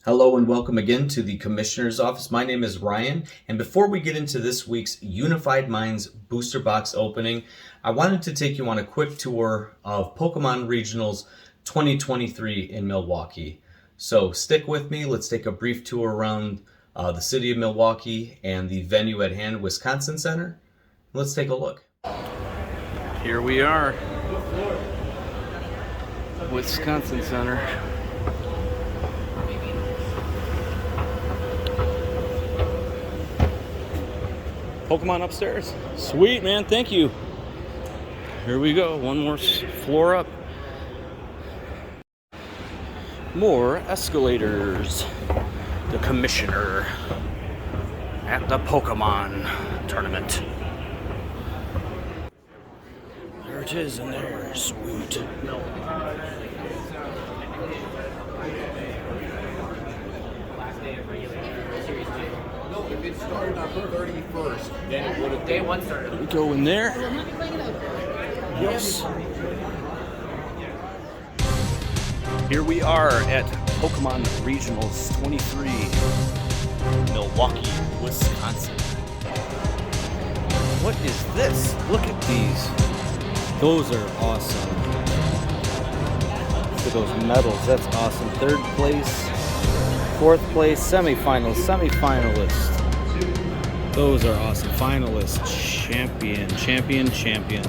Hello and welcome again to the Commissioner's Office. My name is Ryan, and before we get into this week's Unified Minds booster box opening, I wanted to take you on a quick tour of Pokemon Regionals 2023 in Milwaukee. So stick with me, let's take a brief tour around the city of Milwaukee and the venue at hand, Wisconsin Center. Let's take a look. Here we are, Wisconsin Center. Pokemon upstairs. Sweet, man. Thank you. Here we go. One more floor up. More escalators. The commissioner at the Pokemon tournament. There it is in there. Sweet. If it started on the 31st, then it would have Day one started. We go in there. Yes. Here we are at Pokemon Regionals 23, Milwaukee, Wisconsin. What is this? Look at these. Those are awesome. Look at those medals. That's awesome. Third place, fourth place, semifinals, semifinalists. Those are awesome. Finalists, champion.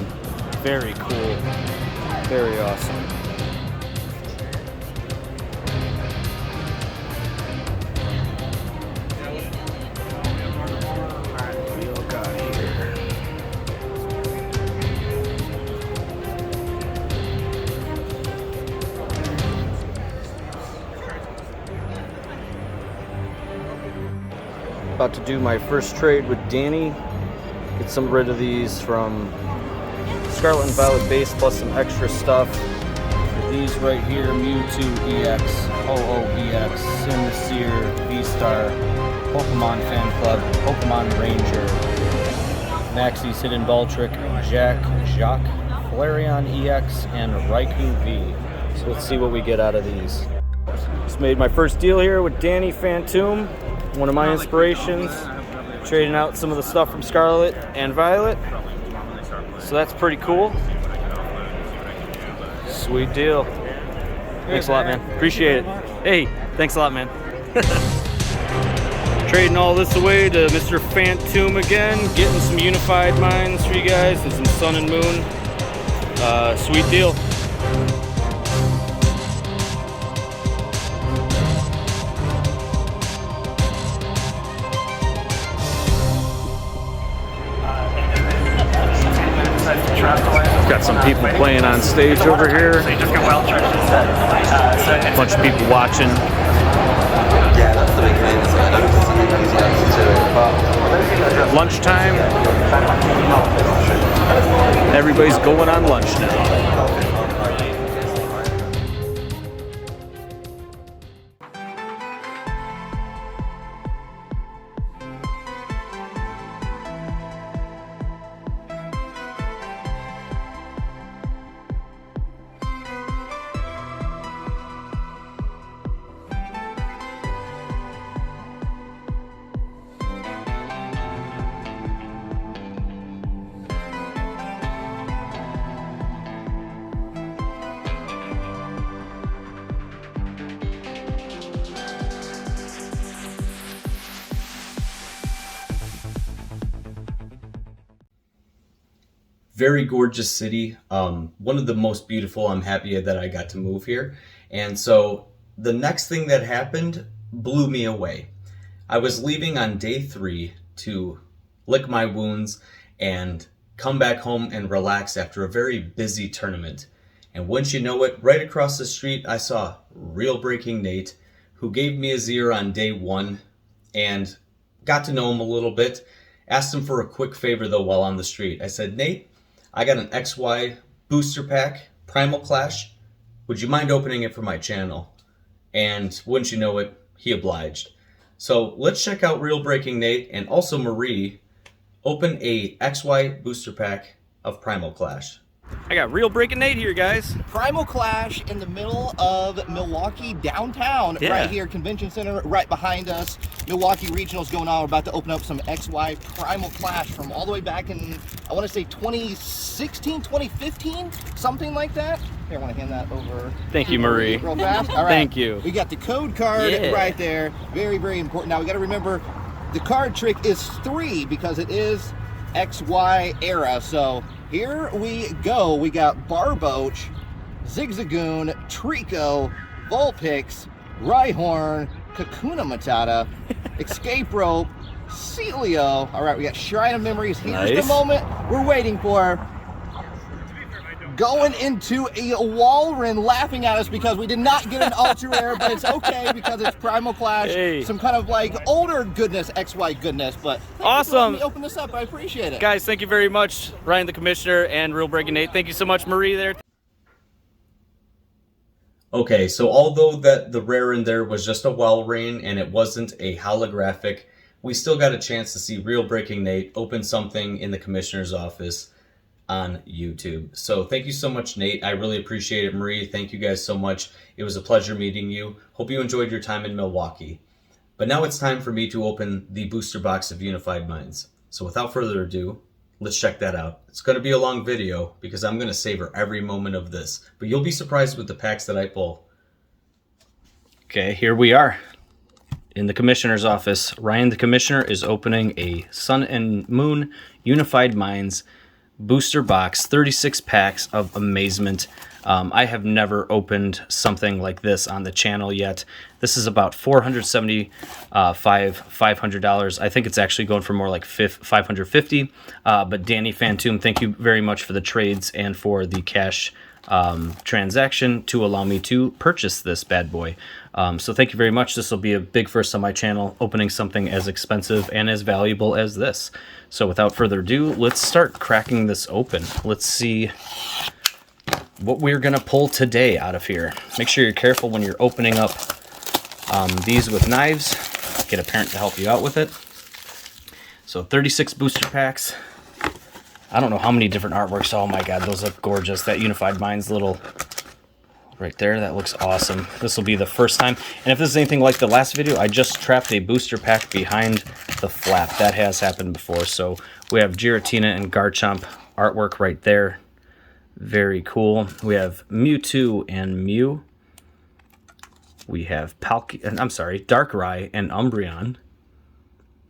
Very cool. Very awesome. Real guy here. About to do my first trade with Danny. Get some rid of these from Scarlet and Violet base plus some extra stuff. These right here, Mewtwo EX, OO EX, Sincere, V-Star, Pokemon Fan Club, Pokemon Ranger, Maxie's Hidden Balltrick, Jacques, Flareon EX, and Raikou V. So let's see what we get out of these. Just made my first deal here with Danny Phantom, one of my inspirations, trading out some of the stuff from Scarlet and Violet. So that's pretty cool. Sweet deal. Thanks a lot, man. Appreciate it. Hey, thanks a lot, man. Trading all this away to Mr. Phantom again, getting some Unified Minds for you guys and some Sun and Moon. Sweet deal. Got some people playing on stage over here. A bunch of people watching. Yeah, that's the big thing. I don't see some enthusiasm to it, but Lunchtime. Everybody's going on lunch now. Very gorgeous city. One of the most beautiful. I'm happy that I got to move here. And so the next thing that happened blew me away. I was leaving on day 3 to lick my wounds and come back home and relax after a very busy tournament. And once you know it, right across the street, I saw RealBreakingNate, who gave me a Zero on day 1 and got to know him a little bit. Asked him for a quick favor though while on the street. I said, Nate, I got an XY booster pack, Primal Clash. Would you mind opening it for my channel? And wouldn't you know it, he obliged. So let's check out RealBreakingNate and also Marie open a XY booster pack of Primal Clash. I got RealBreakingNate here, guys. Primal Clash in the middle of Milwaukee downtown, Yeah. right here, Convention Center, right behind us. Milwaukee Regionals going on. We're about to open up some XY Primal Clash from all the way back in, I want to say 2016, 2015, something like that. Here, I want to hand that over. Thank you, Marie. Real fast. All right. Thank you. We got the code card Yeah. right there. Very, very important. Now we got to remember the card trick is 3 because it is XY era. So here we go. We got Barboach, Zigzagoon, Trico, Vulpix, Rhyhorn, Kakuna Matata, Escape Rope, Celio. All right, we got Shrine of Memories. Here's the Nice. moment we're waiting for. Going into a Walrein laughing at us because we did not get an ultra rare, but it's okay because it's Primal Clash. Hey. Some kind of like older goodness, XY goodness. But thank you for Awesome. letting me open this up. I appreciate it. Guys, thank you very much, Ryan the Commissioner and RealBreakingNate. Thank you so much, Marie there. Okay, so although that the rare in there was just a Walrein and it wasn't a holographic, we still got a chance to see RealBreakingNate open something in the commissioner's office on YouTube. So thank you so much, Nate. I really appreciate it. Marie, thank you guys so much. It was a pleasure meeting you. Hope you enjoyed your time in Milwaukee. But now it's time for me to open the booster box of Unified Minds. So without further ado, let's check that out. It's going to be a long video because I'm going to savor every moment of this. But you'll be surprised with the packs that I pull. Okay, here we are in the commissioner's office. Ryan the Commissioner is opening a Sun and Moon Unified Minds booster box, 36 packs of amazement. I have never opened something like this on the channel yet. This is about $500. I think it's actually going for more like $550. But Danny Fantoom, thank you very much for the trades and for the cash transaction to allow me to purchase this bad boy. So thank you very much. This will be a big first on my channel, opening something as expensive and as valuable as this. So without further ado, let's start cracking this open. Let's see what we're gonna pull today out of here. Make sure you're careful when you're opening up these with knives. Get a parent to help you out with it. So 36 booster packs. I don't know how many different artworks. Oh my god, those look gorgeous. That Unified Minds little right there, that looks awesome. This will be the first time. And if this is anything like the last video, I just trapped a booster pack behind the flap. That has happened before. So we have Giratina and Garchomp artwork right there. Very cool. We have Mewtwo and Mew. We have Darkrai and Umbreon.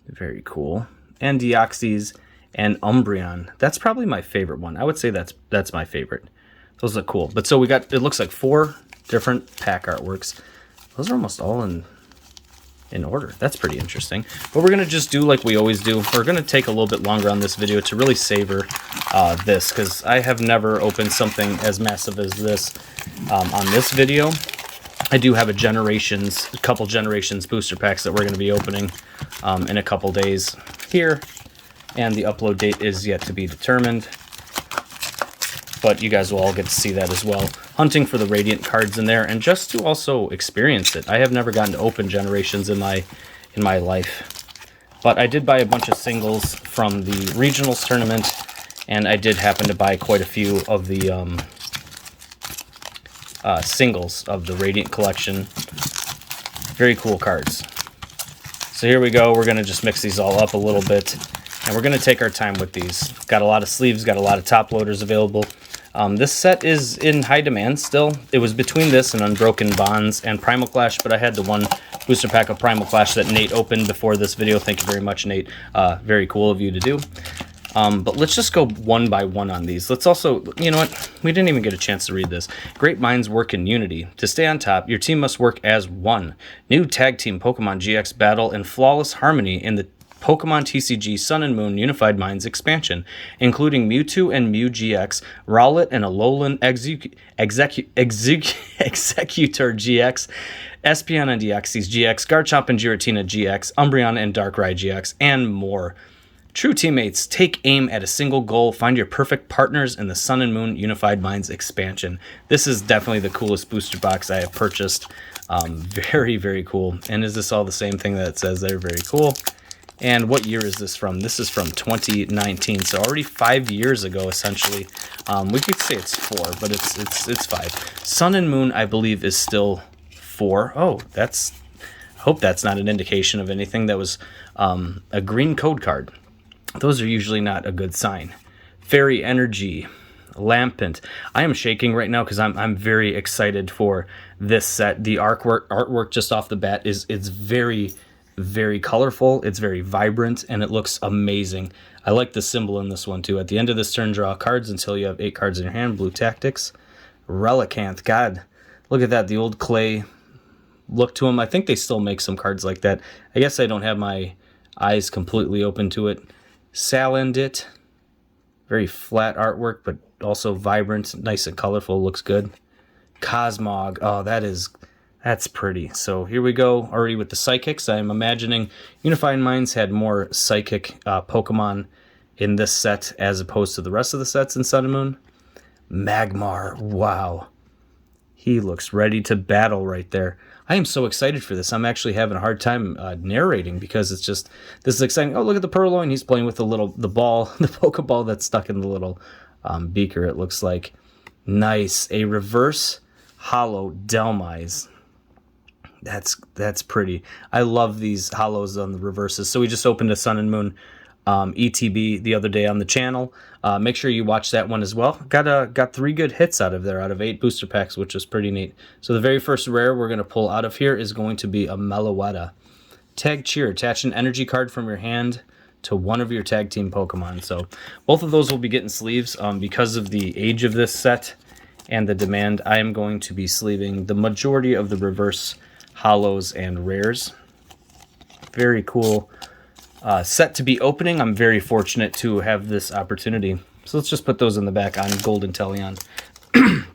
Very cool. And Deoxys and Umbreon. That's probably my favorite one. I would say that's my favorite. Those look cool. But so we got, it looks like 4 different pack artworks. Those are almost all in order. That's pretty interesting. But we're going to just do like we always do. We're going to take a little bit longer on this video to really savor this, because I have never opened something as massive as this on this video. I do have a couple generations booster packs that we're going to be opening in a couple days here. And the upload date is yet to be determined. But you guys will all get to see that as well. Hunting for the Radiant cards in there, and just to also experience it. I have never gotten to open generations in my life. But I did buy a bunch of singles from the regionals tournament, and I did happen to buy quite a few of the singles of the Radiant collection. Very cool cards. So here we go. We're going to just mix these all up a little bit. And we're going to take our time with these. Got a lot of sleeves, got a lot of top loaders available. This set is in high demand still. It was between this and Unbroken Bonds and Primal Clash, but I had the one booster pack of Primal Clash that Nate opened before this video. Thank you very much, Nate. Very cool of you to do. But let's just go one by one on these. Let's also, you know what? We didn't even get a chance to read this. Great minds work in unity. To stay on top, your team must work as one. New tag team Pokemon GX battle in flawless harmony in the Pokemon TCG Sun and Moon Unified Minds expansion, including Mewtwo and Mew GX, Rowlet and Alolan Executor GX, Espeon and Deoxys GX, Garchomp and Giratina GX, Umbreon and Darkrai GX, and more. True teammates, take aim at a single goal. Find your perfect partners in the Sun and Moon Unified Minds expansion. This is definitely the coolest booster box I have purchased. Very, very cool. And is this all the same thing that it says there? Very cool. And what year is this from? This is from 2019, so already 5 years ago, essentially. We could say it's 4, but it's 5. Sun and Moon, I believe, is still 4. Oh, hope that's not an indication of anything. That was a green code card. Those are usually not a good sign. Fairy Energy, Lampant. I am shaking right now because I'm very excited for this set. The artwork just off the bat it's very, very colorful. It's very vibrant, and it looks amazing. I like the symbol in this one too. At the end of this turn, draw cards until you have 8 cards in your hand. Blue Tactics. Relicanth. God, look at that. The old clay look to them. I think they still make some cards like that. I guess I don't have my eyes completely open to it. Salandit. Very flat artwork, but also vibrant, nice and colorful. Looks good. Cosmog. Oh, that's pretty. So here we go. Already with the Psychics. I'm imagining Unifying Minds had more Psychic Pokemon in this set as opposed to the rest of the sets in Sun and Moon. Magmar. Wow. He looks ready to battle right there. I am so excited for this. I'm actually having a hard time narrating because this is exciting. Oh, look at the Purloin. He's playing with the ball, the Pokeball that's stuck in the little beaker, it looks like. Nice. A reverse hollow Delmise. That's pretty. I love these hollows on the reverses. So we just opened a Sun and Moon ETB the other day on the channel. Make sure you watch that one as well. Got 3 good hits out of there, out of 8 booster packs, which is pretty neat. So the very first rare we're going to pull out of here is going to be a Meloetta. Tag Cheer. Attach an energy card from your hand to one of your tag team Pokemon. So both of those will be getting sleeves. Because of the age of this set and the demand, I am going to be sleeving the majority of the reverse hollows and rares. Very cool set to be opening. I'm very fortunate to have this opportunity. So let's just put those in the back on Golden Teleon.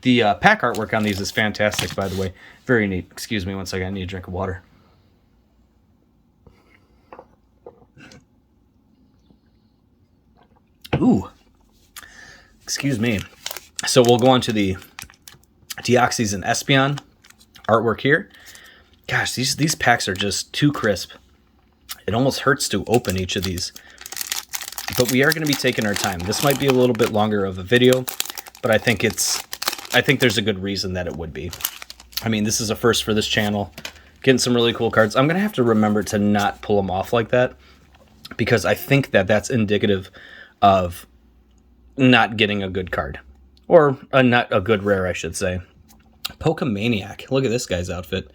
The pack artwork on these is fantastic, by the way. Very neat. Excuse me one second. I need a drink of water. Ooh. Excuse me. So we'll go on to the Deoxys and Espeon artwork here. Gosh, these packs are just too crisp. It almost hurts to open each of these. But we are going to be taking our time. This might be a little bit longer of a video, but I think there's a good reason that it would be. I mean, this is a first for this channel. Getting some really cool cards. I'm going to have to remember to not pull them off like that, because I think that's indicative of not getting a good card. Or not a good rare, I should say. Pokemaniac. Look at this guy's outfit.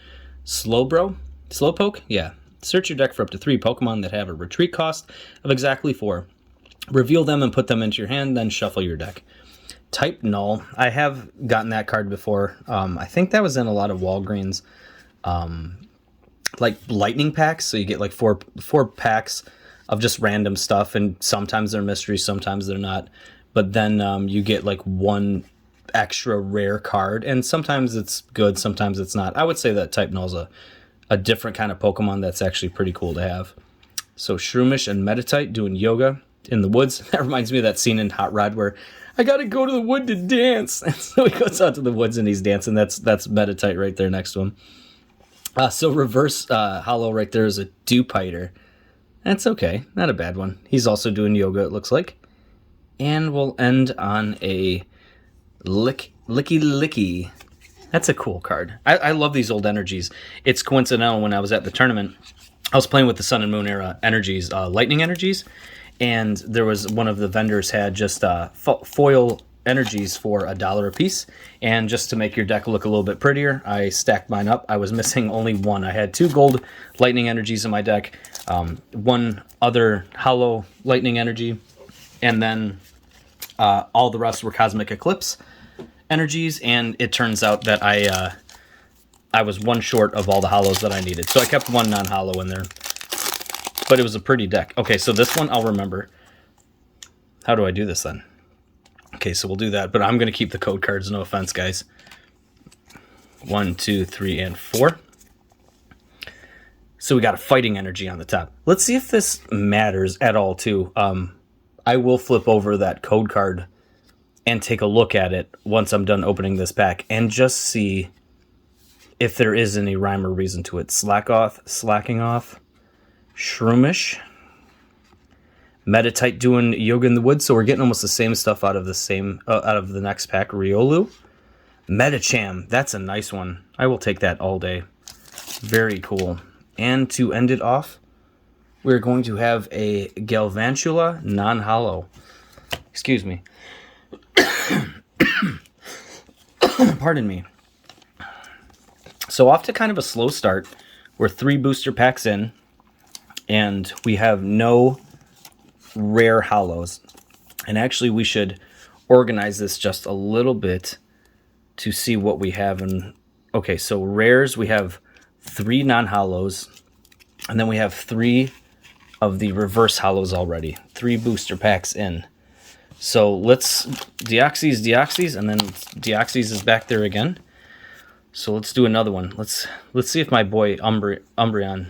Slowpoke? Yeah. Search your deck for up to 3 Pokemon that have a retreat cost of exactly 4. Reveal them and put them into your hand, then shuffle your deck. Type Null. I have gotten that card before. I think that was in a lot of Walgreens like lightning packs. So you get like four packs of just random stuff, and sometimes they're mysteries, sometimes they're not. But then you get like 1 extra rare card, and sometimes it's good, sometimes it's not. I would say that Type Null's a different kind of Pokemon that's actually pretty cool to have. So Shroomish and Meditite doing yoga in the woods. That reminds me of that scene in Hot Rod where I gotta go to the wood to dance. And so he goes out to the woods and he's dancing. That's Meditite right there next to him. So reverse hollow right there is a Dewpider. That's okay, not a bad one. He's also doing yoga, it looks like. And we'll end on a Licky. That's a cool card. I love these old energies. It's coincidental, when I was at the tournament, I was playing with the Sun and Moon era energies, lightning energies, and there was one of the vendors had just foil energies for $1 a piece, and just to make your deck look a little bit prettier, I stacked mine up. I was missing only 1. I had 2 gold lightning energies in my deck, 1 other hollow lightning energy, and then all the rest were Cosmic Eclipse energies, and it turns out that I was 1 short of all the hollows that I needed. So I kept 1 non-hollow in there. But it was a pretty deck. Okay, so this one I'll remember. How do I do this then? Okay, so we'll do that, but I'm going to keep the code cards, no offense, guys. 1, 2, 3, and 4. So we got a fighting energy on the top. Let's see if this matters at all, too. I will flip over that code card and take a look at it once I'm done opening this pack and just see if there is any rhyme or reason to it. Slacking off, Shroomish, Metatite doing Yoga in the Woods, so we're getting almost the same stuff out of the next pack. Riolu. Metacham, that's a nice one. I will take that all day. Very cool. And to end it off, we're going to have a Galvantula non-hollow. Excuse me. Pardon me. So off to kind of a slow start. We're 3 booster packs in, and we have no rare hollows. And actually, we should organize this just a little bit to see what we have. Okay, so rares, we have 3 non-hollows, and then we have 3 of the reverse hollows already. 3 booster packs in. So let's Deoxys, and then Deoxys is back there again. So let's do another one. Let's see if my boy Umbreon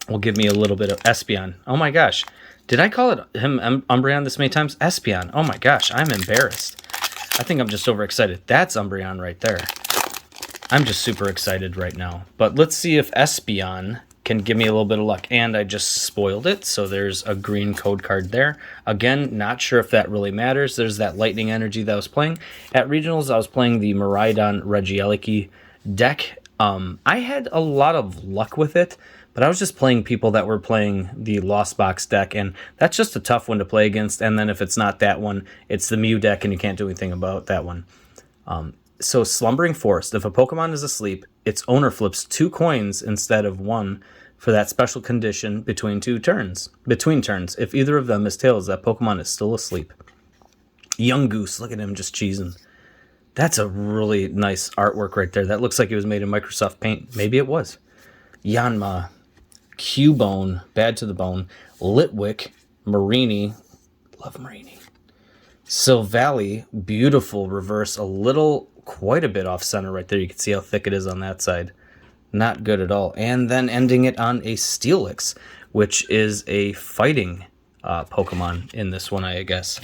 will give me a little bit of Espeon. Oh my gosh. Did I call him Umbreon this many times? Espeon. Oh my gosh, I'm embarrassed. I think I'm just overexcited. That's Umbreon right there. I'm just super excited right now. But let's see if Espeon can give me a little bit of luck. And I just spoiled it, so there's a green code card there. Again, not sure if that really matters. There's that lightning energy that I was playing. At Regionals, I was playing the Miraidon Regieleki deck. I had a lot of luck with it, but I was just playing people that were playing the Lost Box deck, and that's just a tough one to play against. And then if it's not that one, it's the Mew deck, and you can't do anything about that one. So Slumbering Forest, if a Pokemon is asleep, its owner flips 2 coins instead of 1 for that special condition between turns. If either of them is tails, that Pokemon is still asleep. Young Goose, look at him just cheesing. That's a really nice artwork right there. That looks like it was made in Microsoft Paint. Maybe it was. Yanma, Cubone, Bad to the Bone, Litwick, Marini, love Marini. Silvally, beautiful reverse, quite a bit off center right there. You can see how thick it is on that side. Not good at all. And then ending it on a Steelix, which is a fighting Pokemon in this one, I guess.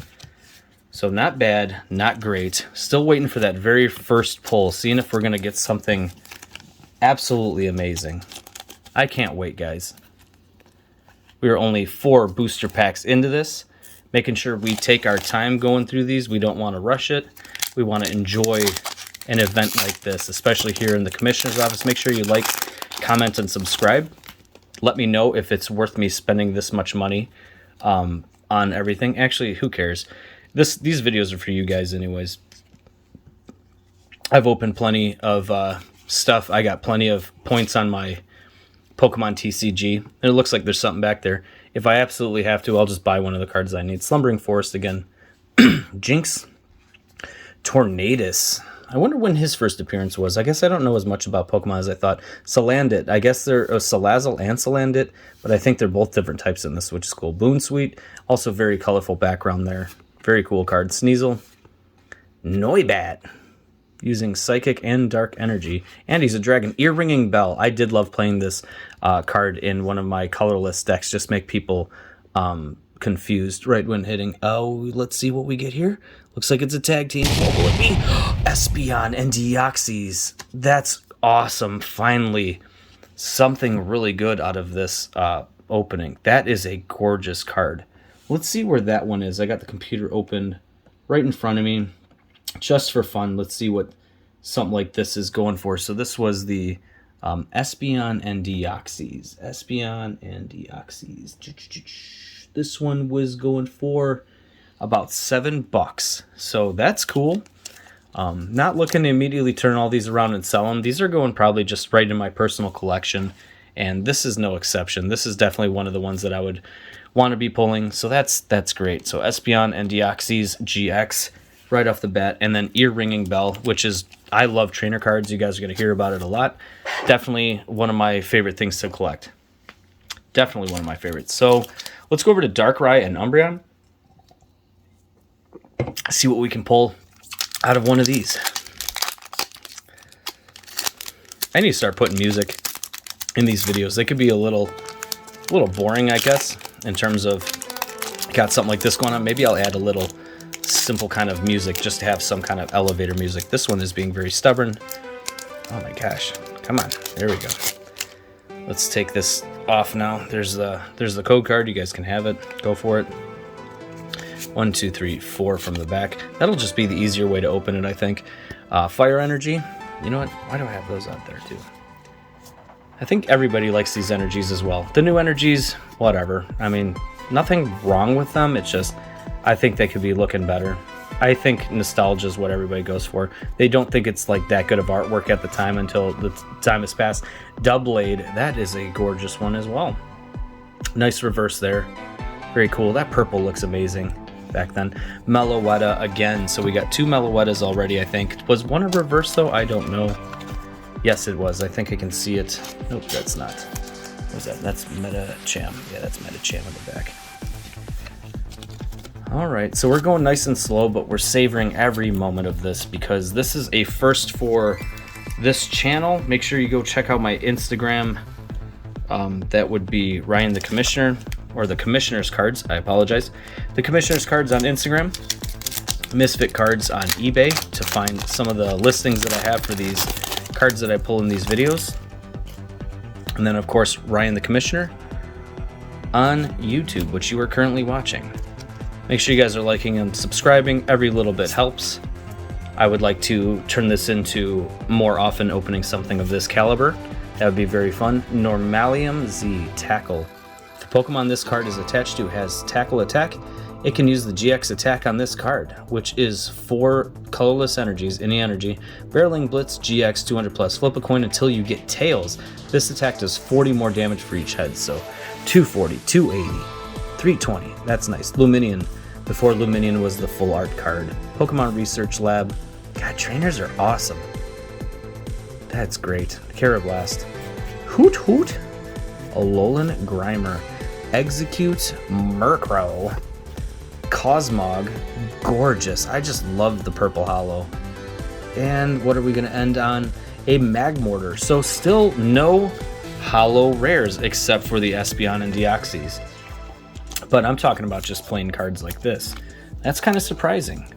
So not bad, not great. Still waiting for that very first pull, seeing if we're going to get something absolutely amazing. I can't wait, guys. We are only 4 booster packs into this, making sure we take our time going through these. We don't want to rush it. We want to enjoy an event like this, especially here in the Commissioner's Office. Make sure you like, comment, and subscribe. Let me know if it's worth me spending this much money on everything. Actually, who cares? These videos are for you guys anyways. I've opened plenty of stuff. I got plenty of points on my Pokemon TCG, and it looks like there's something back there. If I absolutely have to, I'll just buy one of the cards I need. Slumbering Forest again. Jinx. Tornadus. I wonder when his first appearance was. I guess I don't know as much about Pokemon as I thought. Salandit. I guess they're Salazzle and Salandit, but I think they're both different types in this, which is cool. Boonsweet. Also very colorful background there. Very cool card. Sneasel. Noibat. Using Psychic and Dark Energy. And he's a dragon. Ear-Ringing Bell. I did love playing this card in one of my colorless decks. Just make people confused right when hitting. Oh, let's see what we get here. Looks like it's a tag team. What will it be? Espeon and Deoxys. That's awesome. Finally, something really good out of this opening. That is a gorgeous card. Let's see where that one is. I got the computer opened right in front of me. Just for fun, let's see what something like this is going for. So this was the Espeon and Deoxys. Espeon and Deoxys. This one was going for about $7. So that's cool. Not looking to immediately turn all these around and sell them. These are going probably just right in my personal collection. And this is no exception. This is definitely one of the ones that I would want to be pulling. So that's great. So Espeon and Deoxys GX right off the bat. And then Ear-Ringing Bell, which is, I love trainer cards. You guys are going to hear about it a lot. Definitely one of my favorite things to collect. Definitely one of my favorites. So let's go over to Darkrai and Umbreon. See what we can pull out of one of these. I need to start putting music in these videos. They could be a little boring, I guess, in terms of got something like this going on. Maybe I'll add a little simple kind of music just to have some kind of elevator music. This one is being very stubborn. Oh my gosh. Come on. There we go. Let's take this off now. There's the code card. You guys can have it. Go for it. 1, 2, 3, 4 from the back. That'll just be the easier way to open it, I think. Fire energy. You know what? Why do I have those out there too? I think everybody likes these energies as well. The new energies, whatever. I mean, nothing wrong with them. It's just, I think they could be looking better. I think nostalgia is what everybody goes for. They don't think it's like that good of artwork at the time until the time has passed. Doublade, that is a gorgeous one as well. Nice reverse there. Very cool. That purple looks amazing back then. Meloetta again. So we got 2 Meloettas already, I think. Was one a reverse though? I don't know. Yes, it was. I think I can see it. Nope, that's not. What's that? That's Metacham. Yeah, that's Metacham on the back. All right, so we're going nice and slow, but we're savoring every moment of this because this is a first for this channel. Make sure you go check out my Instagram. That would be Ryan the Commissioner, or the Commissioner's Cards. I apologize. The Commissioner's Cards on Instagram. Misfit Cards on eBay to find some of the listings that I have for these cards that I pull in these videos. And then, of course, Ryan the Commissioner on YouTube, which you are currently watching. Make sure you guys are liking and subscribing. Every little bit helps. I would like to turn this into more often opening something of this caliber. That would be very fun. Normalium Z Tackle. The Pokemon this card is attached to has Tackle Attack. It can use the GX attack on this card, which is 4 colorless energies, any energy. Barreling Blitz GX 200 plus. Flip a coin until you get tails. This attack does 40 more damage for each head, so 240, 280, 320. That's nice. Luminion. Before Luminion was the full art card. Pokemon Research Lab. God, trainers are awesome. That's great. Carablast. Hoot Hoot. Alolan Grimer. Execute Murkrow. Cosmog. Gorgeous. I just love the purple holo. And what are we going to end on? A Magmortar. So still no holo rares except for the Espeon and Deoxys. But I'm talking about just plain cards like this. That's kind of surprising.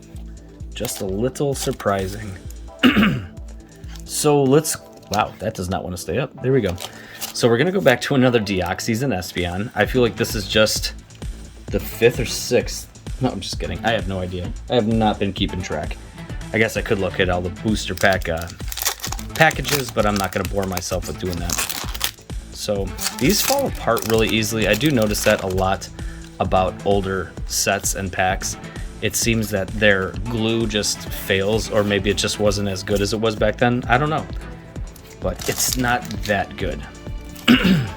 Just a little surprising. So let's... Wow, that does not want to stay up. There we go. So we're going to go back to another Deoxys and Espeon. I feel like this is just the 5th or 6th. No, I'm just kidding. I have no idea. I have not been keeping track. I guess I could look at all the booster pack packages, but I'm not going to bore myself with doing that. So these fall apart really easily. I do notice that a lot about older sets and packs. It seems that their glue just fails, or maybe it just wasn't as good as it was back then. I don't know. But it's not that good.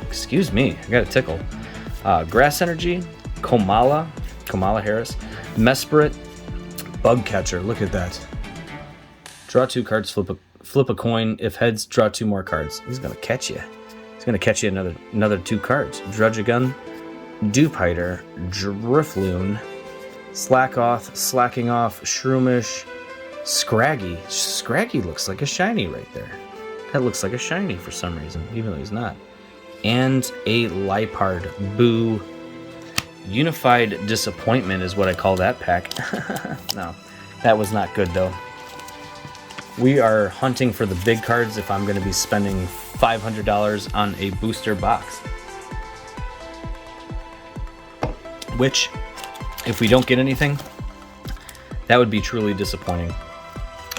Excuse me, I got a tickle. Grass Energy, Komala Harris, Mesprit, Bug Catcher. Look at that. Draw 2 cards, flip a coin. If heads, draw 2 more cards. He's gonna catch you. He's gonna catch you another 2 cards. Drudgegun, Dewpider, Drifloon, Slacking Off, Shroomish, Scraggy. Scraggy looks like a shiny right there. That looks like a shiny for some reason, even though he's not. And a Liepard. Boo. Unified Disappointment is what I call that pack. No, that was not good though. We are hunting for the big cards if I'm going to be spending $500 on a booster box. Which, if we don't get anything, that would be truly disappointing.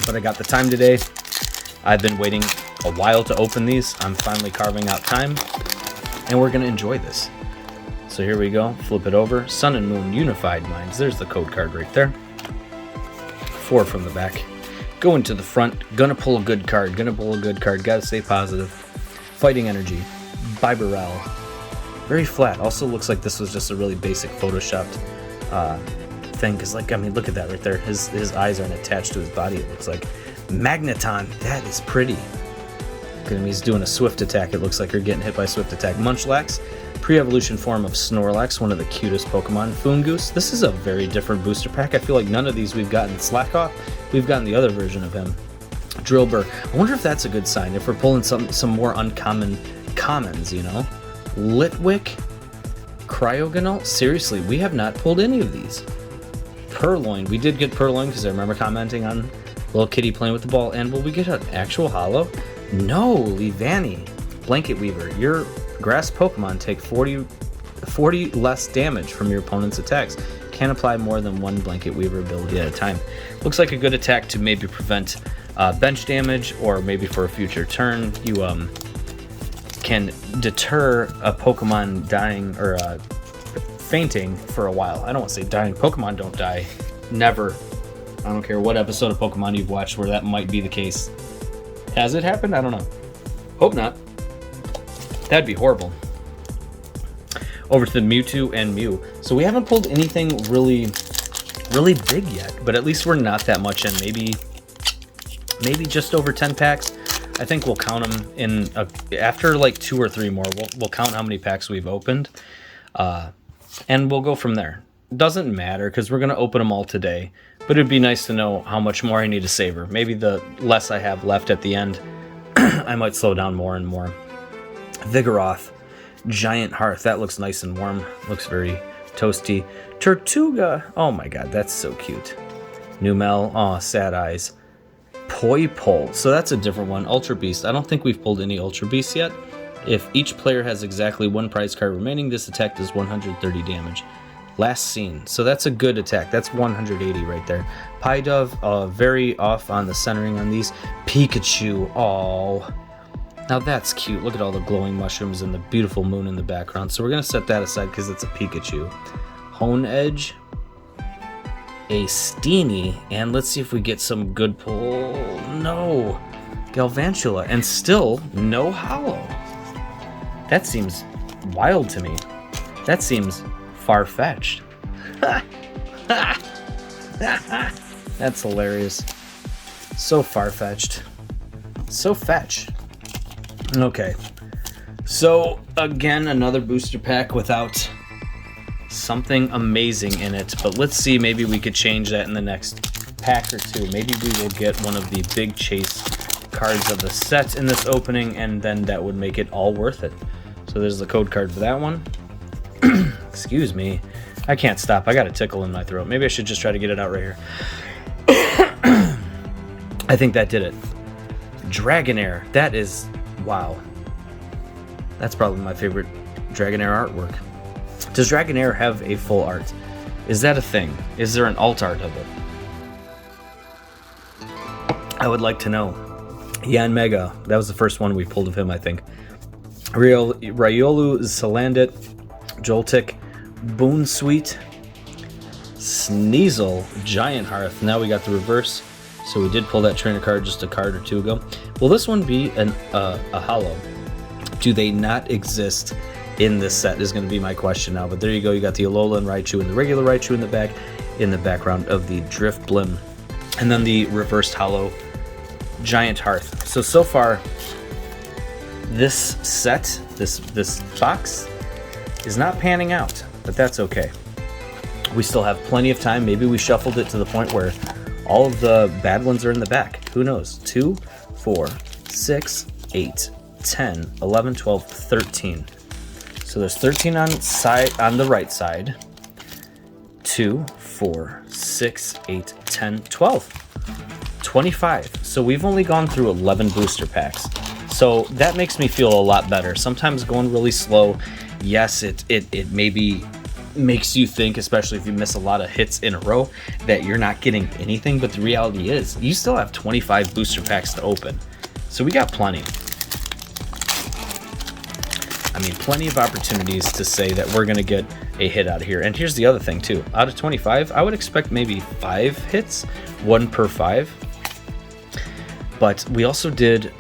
But I got the time today. I've been waiting a while to open these. I'm finally carving out time, and we're going to enjoy this. So here we go. Flip it over. Sun and Moon Unified Minds. There's the code card right there. 4 from the back. Going to the front. Gonna pull a good card. Gotta stay positive. Fighting Energy. Bibarel. Very flat. Also looks like this was just a really basic photoshopped thing. Because, like, I mean, look at that right there. His eyes aren't attached to his body, it looks like. Magneton. That is pretty. Look at him. He's doing a swift attack. It looks like you're getting hit by swift attack. Munchlax. Pre-evolution form of Snorlax, one of the cutest Pokemon. Foongoose. This is a very different booster pack. I feel like none of these we've gotten. Slackoff, we've gotten the other version of him. Drillbur. I wonder if that's a good sign, if we're pulling some more uncommon commons, you know? Litwick. Cryogonal. Seriously, we have not pulled any of these. Purloin. We did get Purloin because I remember commenting on little kitty playing with the ball. And will we get an actual holo? No, Leavanny. Blanket Weaver. Your grass Pokemon take 40 less damage from your opponent's attacks. Can't apply more than one Blanket Weaver ability at a time. Looks like a good attack to maybe prevent bench damage, or maybe for a future turn you can deter a Pokemon dying or fainting for a while. I don't want to say dying. Pokemon don't die. Never. I don't care what episode of Pokemon you've watched where that might be the case. Has it happened? I don't know. Hope not. That'd be horrible. Over to the Mewtwo and Mew. So we haven't pulled anything really big yet, but at least we're not that much in. Maybe just over 10 packs. I think we'll count them in after like 2 or 3 more. We'll count how many packs we've opened, and we'll go from there. Doesn't matter because we're gonna open them all today. But it'd be nice to know how much more I need to savor. Maybe the less I have left at the end, I might slow down more and more. Vigoroth, Giant Hearth. That looks nice and warm. Looks very toasty. Tortuga. Oh my god, that's so cute. Numel. Oh, sad eyes. Poipole. So that's a different one. Ultra Beast. I don't think we've pulled any Ultra Beasts yet. If each player has exactly 1 prize card remaining, this attack does 130 damage. Last seen. So that's a good attack. That's 180 right there. Pidove, very off on the centering on these. Pikachu. Oh, now that's cute. Look at all the glowing mushrooms and the beautiful moon in the background. So we're going to set that aside because it's a Pikachu. Hone Edge. A Steenie. And let's see if we get some good pull. No. Galvantula. And still no holo. That seems wild to me. That seems far-fetched. That's hilarious. So far-fetched. So fetch. Okay. So, again, another booster pack without something amazing in it. But let's see, maybe we could change that in the next pack or 2. Maybe we will get one of the big chase cards of the set in this opening, and then that would make it all worth it. So there's the code card for that one. Excuse me. I can't stop. I got a tickle in my throat. Maybe I should just try to get it out right here. I think that did it. Dragonair. That is... wow. That's probably my favorite Dragonair artwork. Does Dragonair have a full art? Is that a thing? Is there an alt art of it? I would like to know. Yanmega. That was the first one we pulled of him, I think. Riolu, Salandit, Joltik, Boonsweet, Sneasel, Giant Hearth. Now we got the reverse. So we did pull that trainer card just a card or 2 ago. Will this one be a holo? Do they not exist in this set is going to be my question now. But there you go. You got the Alola and Raichu and the regular Raichu in the background of the Drift Blim. And then the reversed holo Giant Hearth. So far, this set, this box, is not panning out, but that's okay. We still have plenty of time. Maybe we shuffled it to the point where all of the bad ones are in the back. Who knows? 2, 4, 6, 8, 10, 11, 12, 13. So there's 13 on the right side. 2, 4, 6, 8, 10, 12. 25. So we've only gone through 11 booster packs. So that makes me feel a lot better. Sometimes going really slow, yes, it maybe makes you think, especially if you miss a lot of hits in a row, that you're not getting anything. But the reality is, you still have 25 booster packs to open. So we got plenty. I mean, plenty of opportunities to say that we're going to get a hit out of here. And here's the other thing, too. Out of 25, I would expect maybe 5 hits, 1 per 5. But we also did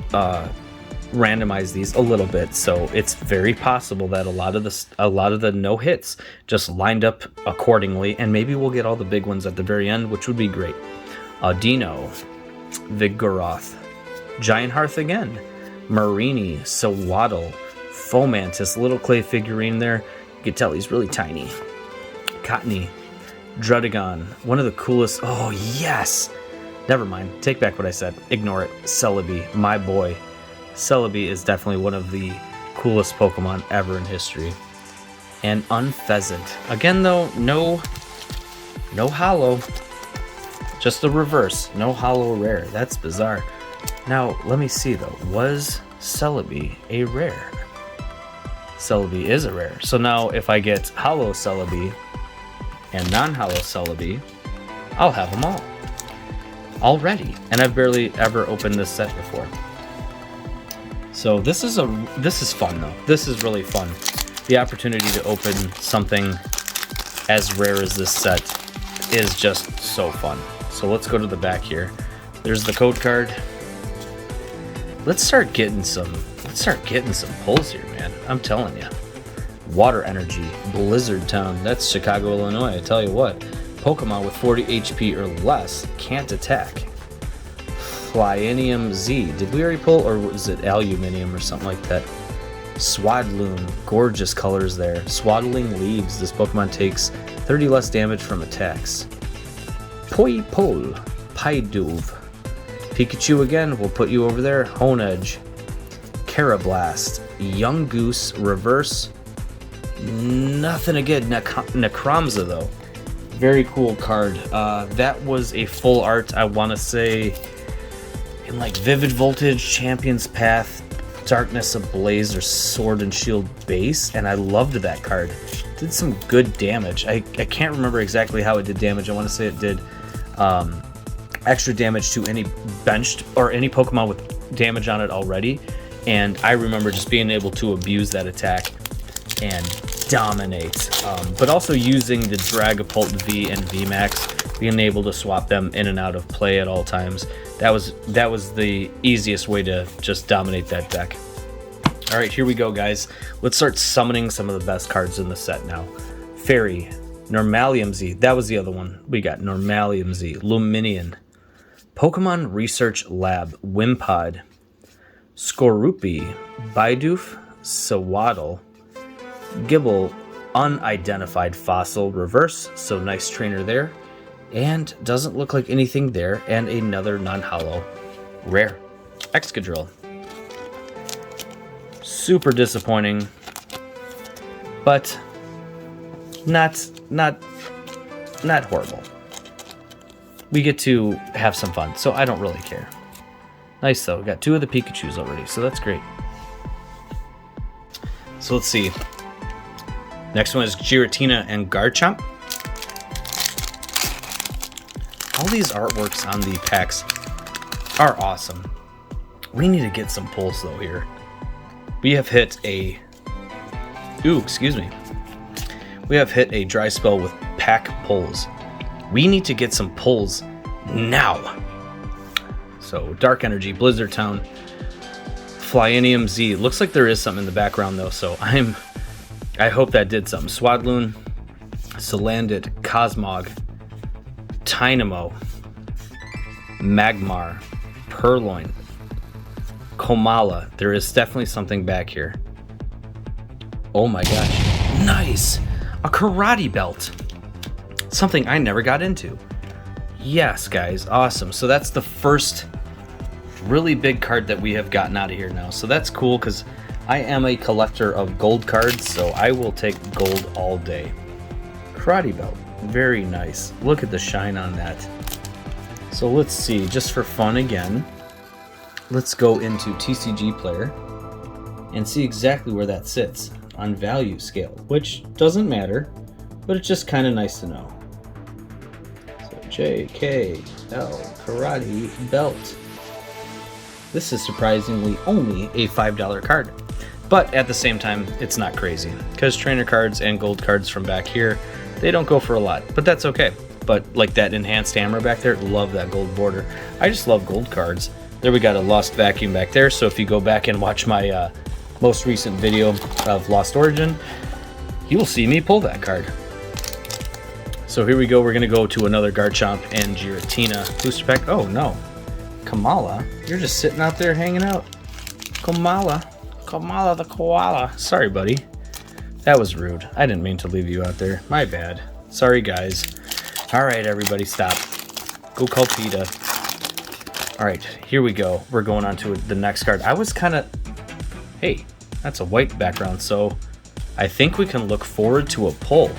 randomize these a little bit, so it's very possible that a lot of the no hits just lined up accordingly, and maybe we'll get all the big ones at the very end, which would be great. Audino, Vigoroth, Giant Hearth again, Marini, Sawaddle, Fomantis, little clay figurine there. You can tell he's really tiny. Cottonee, Drudigon, one of the coolest. Oh yes. Never mind. Take back what I said. Ignore it. Celebi, my boy. Celebi is definitely one of the coolest Pokemon ever in history. And Unfezant. Again, though, no holo. Just the reverse. No holo rare. That's bizarre. Now, let me see, though. Was Celebi a rare? Celebi is a rare. So now, if I get holo Celebi and non-hollow Celebi, I'll have them all. Already. And I've barely ever opened this set before. So this is fun though. This is really fun. The opportunity to open something as rare as this set is just so fun. So let's go to the back here. There's the code card. Let's start getting some pulls here, man. I'm telling you. Water Energy, Blizzard Town. That's Chicago, Illinois. I tell you what. Pokemon with 40 HP or less can't attack. Flyinium Z. Did we already pull, or was it Aluminium or something like that? Swadloon. Gorgeous colors there. Swaddling Leaves. This Pokemon takes 30 less damage from attacks. Poipole. Pidove. Pikachu again. We'll put you over there. Honedge. Carablast. Young Goose. Reverse. Nothing again. Necromza though. Very cool card. That was a full art, I want to say, in like Vivid Voltage, Champion's Path, Darkness Ablaze, or Sword and Shield base, and I loved that card. Did some good damage. I can't remember exactly how it did damage. I want to say it did extra damage to any benched or any Pokemon with damage on it already, and I remember just being able to abuse that attack and dominate, but also using the Dragapult V and VMAX, being able to swap them in and out of play at all times. That was the easiest way to just dominate that deck. All right, here we go, guys. Let's start summoning some of the best cards in the set now. Fairy, Normalium Z. That was the other one. We got Normalium Z, Luminion, Pokemon Research Lab, Wimpod, Skorupi, Bidoof, Sawaddle, Gibble, unidentified fossil, reverse, so nice trainer there, and doesn't look like anything there, and another non-hollow rare, Excadrill. Super disappointing, but not horrible. We get to have some fun, so I don't really care. Nice though, we got 2 of the Pikachus already, so that's great. So let's see. Next one is Giratina and Garchomp. All these artworks on the packs are awesome. We need to get some pulls though here. We have hit a... We have hit a dry spell with pack pulls. We need to get some pulls now. So Dark Energy, Blizzard Town, Flyinium Z. Looks like there is something in the background though, so I hope that did something. Swadloon, Salandit, Cosmog, Tynamo, Magmar, Purloin, Komala. There is definitely something back here. Oh my gosh. Nice! A karate belt. Something I never got into. Yes, guys. Awesome. So that's the first really big card that we have gotten out of here now. So that's cool because I am a collector of gold cards, so I will take gold all day. Karate belt. Very nice. Look at the shine on that. So let's see, just for fun again, let's go into TCG Player and see exactly where that sits on value scale, which doesn't matter, but it's just kind of nice to know. So JKL Karate Belt. This is surprisingly only a $5 card. But at the same time, it's not crazy, because trainer cards and gold cards from back here, they don't go for a lot, but that's okay. But like that enhanced hammer back there, love that gold border. I just love gold cards. There we got a Lost Vacuum back there, so if you go back and watch my most recent video of Lost Origin, you will see me pull that card. So here we go, we're gonna go to another Garchomp and Giratina booster pack. Oh no, Kamala, you're just sitting out there hanging out. Kamala the koala. Sorry, buddy. That was rude. I didn't mean to leave you out there. My bad. Sorry, guys. All right, everybody, stop. Go call PETA. All right, here we go. We're going on to the next card. I was kind of... Hey, that's a white background, so I think we can look forward to a pull.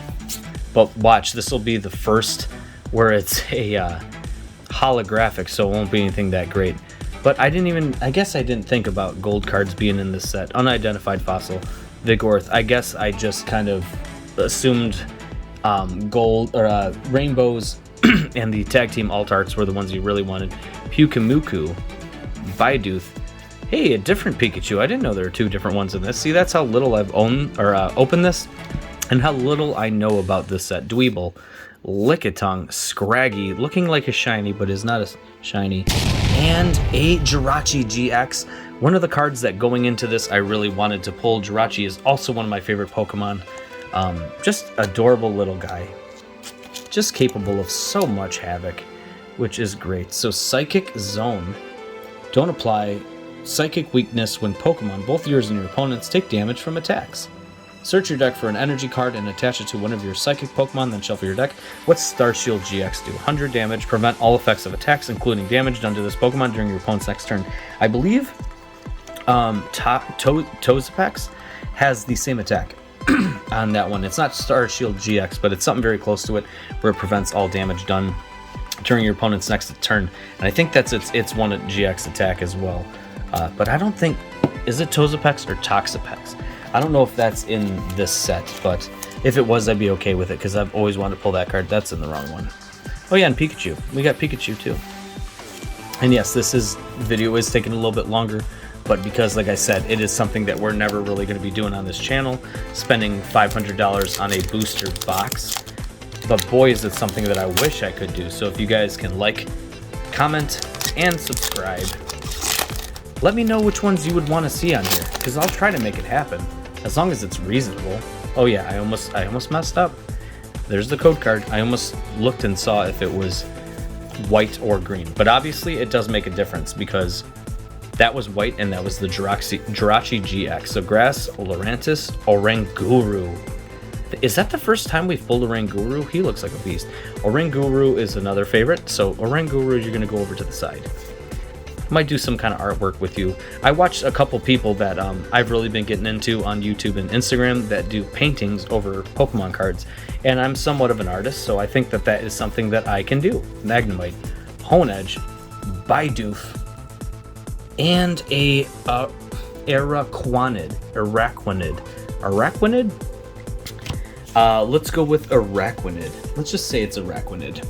But watch, this will be the first where it's a holographic, so it won't be anything that great. But I guess I didn't think about gold cards being in this set. Unidentified fossil, Vigorth. I guess I just kind of assumed gold or rainbows, and the tag team alt arts were the ones you really wanted. Pukamuku, Bidoof. Hey, a different Pikachu. I didn't know there were 2 different ones in this. See, that's how little I've opened this, and how little I know about this set. Dweeble, Lickitung, Scraggy, looking like a shiny, but is not a shiny, and a Jirachi GX. One of the cards that going into this I really wanted to pull. Jirachi is also one of my favorite Pokemon. Just adorable little guy. Just capable of so much havoc, which is great. So Psychic Zone. Don't apply Psychic Weakness when Pokemon, both yours and your opponents, take damage from attacks. Search your deck for an energy card and attach it to one of your Psychic Pokemon, then shuffle your deck. What's Starshield GX do? 100 damage, prevent all effects of attacks, including damage done to this Pokemon during your opponent's next turn. I believe Toxapex has the same attack on that one. It's not Starshield GX, but it's something very close to it, where it prevents all damage done during your opponent's next turn. And I think that's its one GX attack as well. But I don't think, is it Toxapex or Toxapex? I don't know if that's in this set, but if it was, I'd be okay with it, because I've always wanted to pull that card. That's in the wrong one. Oh yeah, and Pikachu. We got Pikachu too. And yes, this video is taking a little bit longer, but because, like I said, it is something that we're never really going to be doing on this channel, spending $500 on a booster box. But boy, is it something that I wish I could do. So if you guys can like, comment, and subscribe, let me know which ones you would want to see on here, because I'll try to make it happen, as long as it's reasonable. Oh yeah, I almost messed up. There's the code card. I almost looked and saw if it was white or green, but obviously it does make a difference, because that was white and that was the Jirachi GX. So Grass, Lurantis, Oranguru. Is that the first time we've pulled Oranguru? He looks like a beast. Oranguru is another favorite, so Oranguru, you're going to go over to the side. Might do some kind of artwork with you. I watched a couple people that I've really been getting into on YouTube and Instagram that do paintings over Pokemon cards, and I'm somewhat of an artist, so I think that that is something that I can do. Magnemite, Honedge, Bidoof, and a Araquanid. Let's go with Araquanid. Let's just say it's Araquanid.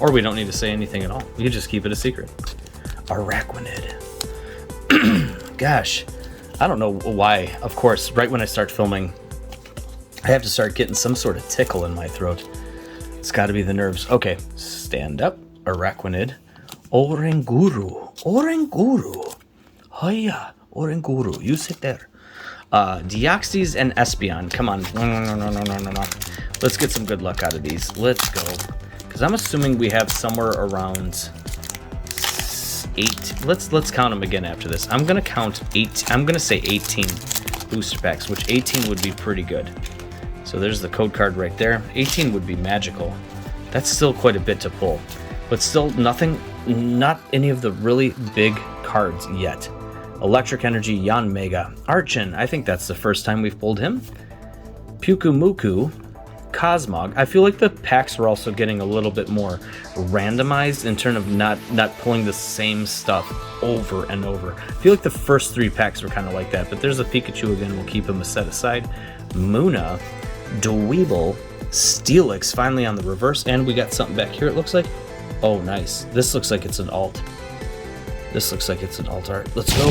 Or we don't need to say anything at all. We can just keep it a secret. Araquanid. Gosh, I don't know why. Of course, right when I start filming, I have to start getting some sort of tickle in my throat. It's got to be the nerves. Okay, stand up. Araquanid. Oranguru. Hiya, Oranguru. You sit there. Deoxys and Espeon. Come on. No. Let's get some good luck out of these. Let's go. Because I'm assuming we have somewhere around 8. Let's count them again after this. I'm gonna count 8. I'm gonna say 18 booster packs, which 18 would be pretty good. So there's the code card right there. 18 would be magical. That's still quite a bit to pull, but still nothing. Not any of the really big cards yet. Electric Energy, Yanmega, Archon. I think that's the first time we've pulled him. Pukumuku. Cosmog. I feel like the packs are also getting a little bit more randomized in terms of not pulling the same stuff over and over. I feel like the first 3 packs were kind of like that, but there's a Pikachu again. We'll keep him a set aside. Munna, Dweeble, Steelix, finally on the reverse, and we got something back here, it looks like. Oh, nice. This looks like it's an alt. This looks like it's an alt art. Let's go.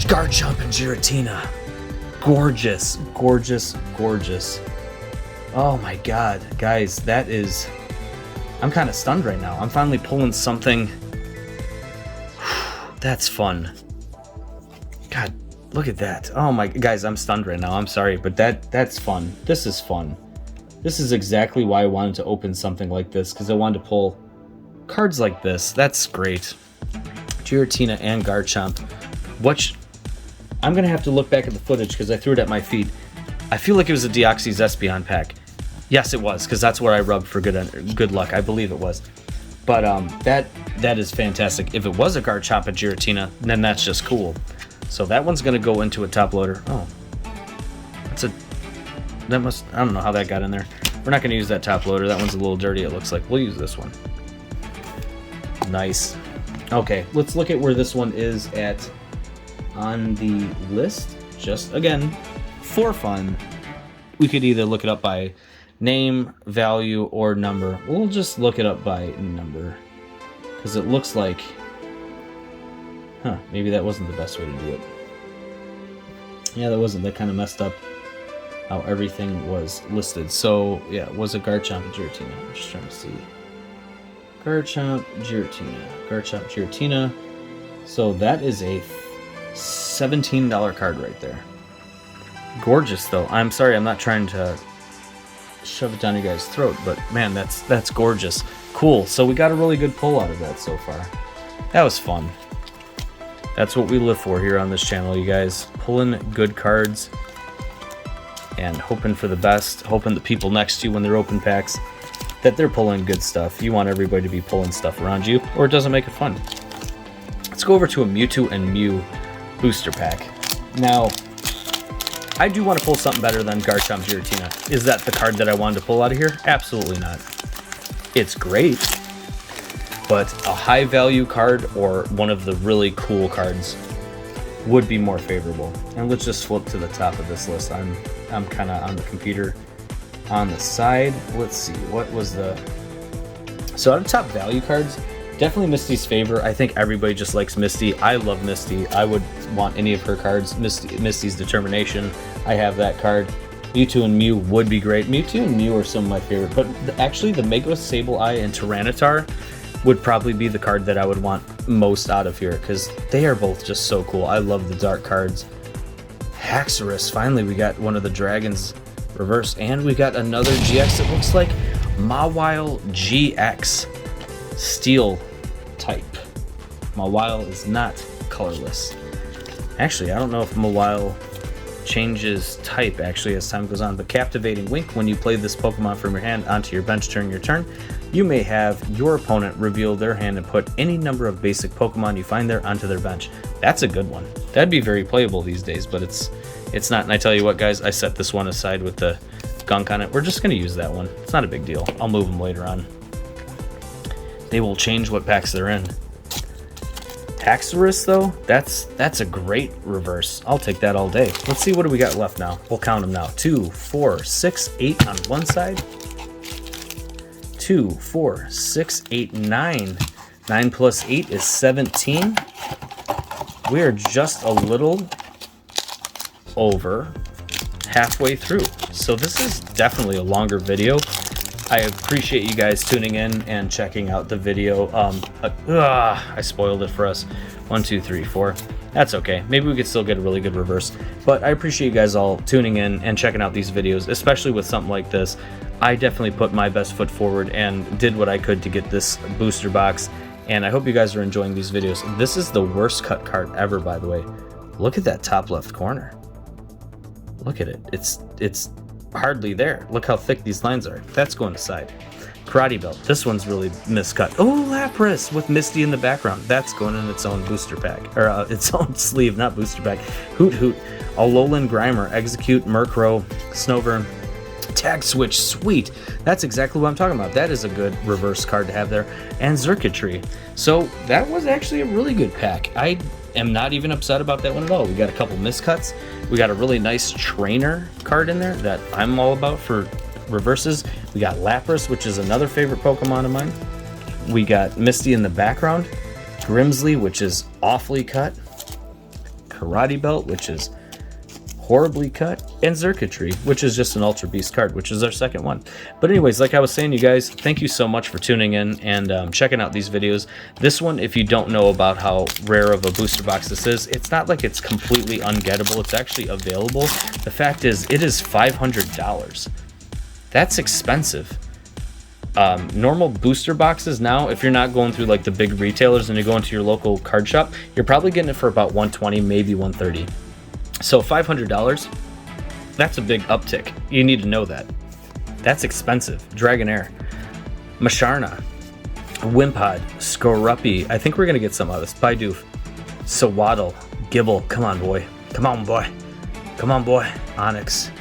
Garchomp and Giratina. Gorgeous, gorgeous, gorgeous. Oh my god, guys, that is... I'm kind of stunned right now. I'm finally pulling something... That's fun. God, look at that. Oh my... Guys, I'm stunned right now. I'm sorry, but that's fun. This is fun. This is exactly why I wanted to open something like this, because I wanted to pull cards like this. That's great. Giratina and Garchomp. I'm going to have to look back at the footage, because I threw it at my feet. I feel like it was a Deoxys Espeon pack. Yes, it was, because that's where I rubbed for good luck. I believe it was. But that is fantastic. If it was a Garchomp and Giratina, then that's just cool. So that one's going to go into a top loader. Oh. I don't know how that got in there. We're not going to use that top loader. That one's a little dirty, it looks like. We'll use this one. Nice. Okay, let's look at where this one is on the list. Just, again, for fun. We could either look it up by name, value, or number. We'll just look it up by number, because it looks like, maybe that wasn't the best way to do it. Yeah, that kind of messed up how everything was listed. So yeah, it was a Garchomp and Giratina. I'm just trying to see. Garchomp, Giratina. So that is a $17 card right there. Gorgeous though. I'm sorry, I'm not trying to shove it down your guys' throat, but man, that's gorgeous. Cool. So we got a really good pull out of that so far. That was fun. That's what we live for here on this channel, you guys. Pulling good cards and hoping for the best, hoping the people next to you when they're open packs that they're pulling good stuff. You want everybody to be pulling stuff around you, or it doesn't make it fun. Let's go over to a Mewtwo and Mew booster pack. Now, I do want to pull something better than Garchomp Giratina. Is that the card that I wanted to pull out of here? Absolutely not. It's great, but a high value card or one of the really cool cards would be more favorable. And let's just flip to the top of this list. I'm kind of on the computer on the side. Let's see, what was the... So out of top value cards, definitely Misty's favor. I think everybody just likes Misty. I love Misty. I would want any of her cards. Misty's Determination. I have that card. Mewtwo and Mew would be great. Mewtwo and Mew are some of my favorite, but actually the Mega Sableye and Tyranitar would probably be the card that I would want most out of here, because they are both just so cool. I love the dark cards. Haxorus, finally we got one of the dragons reverse, and we got another GX. It looks like Mawile GX Steel type. Mawile is not colorless. Actually, I don't know if Mawile changes type actually as time goes on, but Captivating Wink, when you play this Pokemon from your hand onto your bench during your turn, you may have your opponent reveal their hand and put any number of basic Pokemon you find there onto their bench. That's a good one. That'd be very playable these days, but it's not. And I tell you what, guys, I set this one aside with the gunk on it. We're just going to use that one. It's not a big deal. I'll move them later on. They will change what packs they're in. Haxorus, though, that's a great reverse. I'll take that all day. Let's see, what do we got left now? We'll count them now. 2, 4, 6, 8 on one side. 2, 4, 6, 8, 9. 9 plus 8 is 17. We are just a little over halfway through. So this is definitely a longer video. I appreciate you guys tuning in and checking out the video. I spoiled it for us. 1, 2, 3, 4. That's okay. Maybe we could still get a really good reverse. But I appreciate you guys all tuning in and checking out these videos, especially with something like this. I definitely put my best foot forward and did what I could to get this booster box. And I hope you guys are enjoying these videos. This is the worst cut card ever, by the way. Look at that top left corner. Look at it. It's hardly there. Look how thick these lines are. That's going aside. Karate Belt. This one's really miscut. Oh, Lapras with Misty in the background. That's going in its own booster pack. Or its own sleeve, not booster pack. Hoot Hoot. Alolan Grimer. Execute. Murkrow. Snover. Tag Switch. Sweet. That's exactly what I'm talking about. That is a good reverse card to have there. And Xurkitree. So that was actually a really good pack. I am not even upset about that one at all. We got a couple miscuts. We got a really nice trainer card in there that I'm all about for reverses. We got Lapras, which is another favorite Pokemon of mine. We got Misty in the background. Grimsley, which is awfully cut. Karate Belt, which is horribly cut. And Xurkitree, which is just an Ultra Beast card, which is our second one. But anyways, like I was saying, you guys, thank you so much for tuning in and checking out these videos. This one, if you don't know about how rare of a booster box this is, it's not like it's completely ungettable. It's actually available. The fact is, it is $500. That's expensive. Normal booster boxes now, if you're not going through like the big retailers and you're going to your local card shop, you're probably getting it for about $120, maybe $130. So $500, that's a big uptick. You need to know that. That's expensive. Dragonair, Masharna, Wimpod, Skorupi. I think we're going to get some of this. Bidoof, Sawaddle, Gibble. Come on, boy. Come on, boy. Come on, boy. Onyx.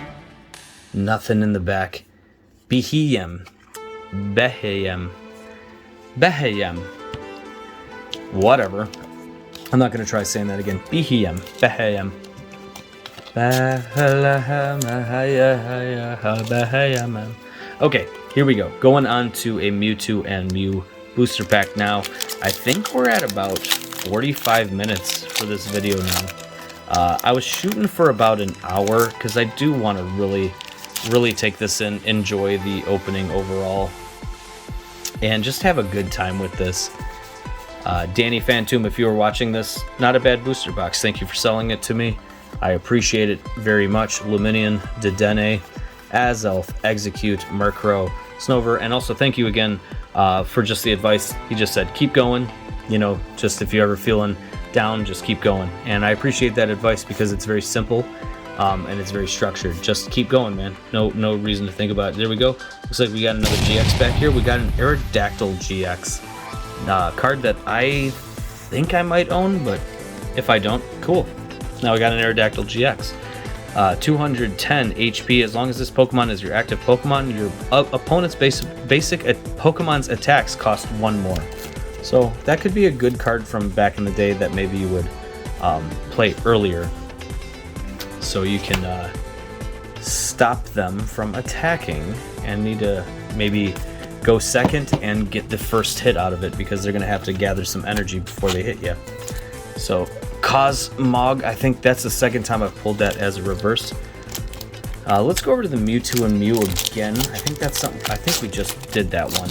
Nothing in the back. Behem. Whatever. I'm not going to try saying that again. Behem. Okay, here we go. Going on to a Mewtwo and Mew booster pack now. I think we're at about 45 minutes for this video now. I was shooting for about an hour because I do want to really take this in, enjoy the opening overall, and just have a good time with this. Danny Phantom, if you were watching this, not a bad booster box. Thank you for selling it to me. I appreciate it very much. Luminion, Dedenne, Azelf, Execute, Murkrow, Snover, and also thank you again for just the advice. He just said, keep going. You know, just if you're ever feeling down, just keep going. And I appreciate that advice because it's very simple and it's very structured. Just keep going, man. No reason to think about it. There we go. Looks like we got another GX back here. We got an Aerodactyl GX card that I think I might own, but if I don't, cool. Now we got an Aerodactyl GX. 210 HP. As long as this Pokemon is your active Pokemon, your opponent's basic Pokemon's attacks cost 1 more. So that could be a good card from back in the day that maybe you would play earlier, so you can stop them from attacking and need to maybe go second and get the first hit out of it because they're going to have to gather some energy before they hit you. So Cosmog, I think that's the second time I've pulled that as a reverse. Let's go over to the Mewtwo and Mew again. I think that's something. I think we just did that one.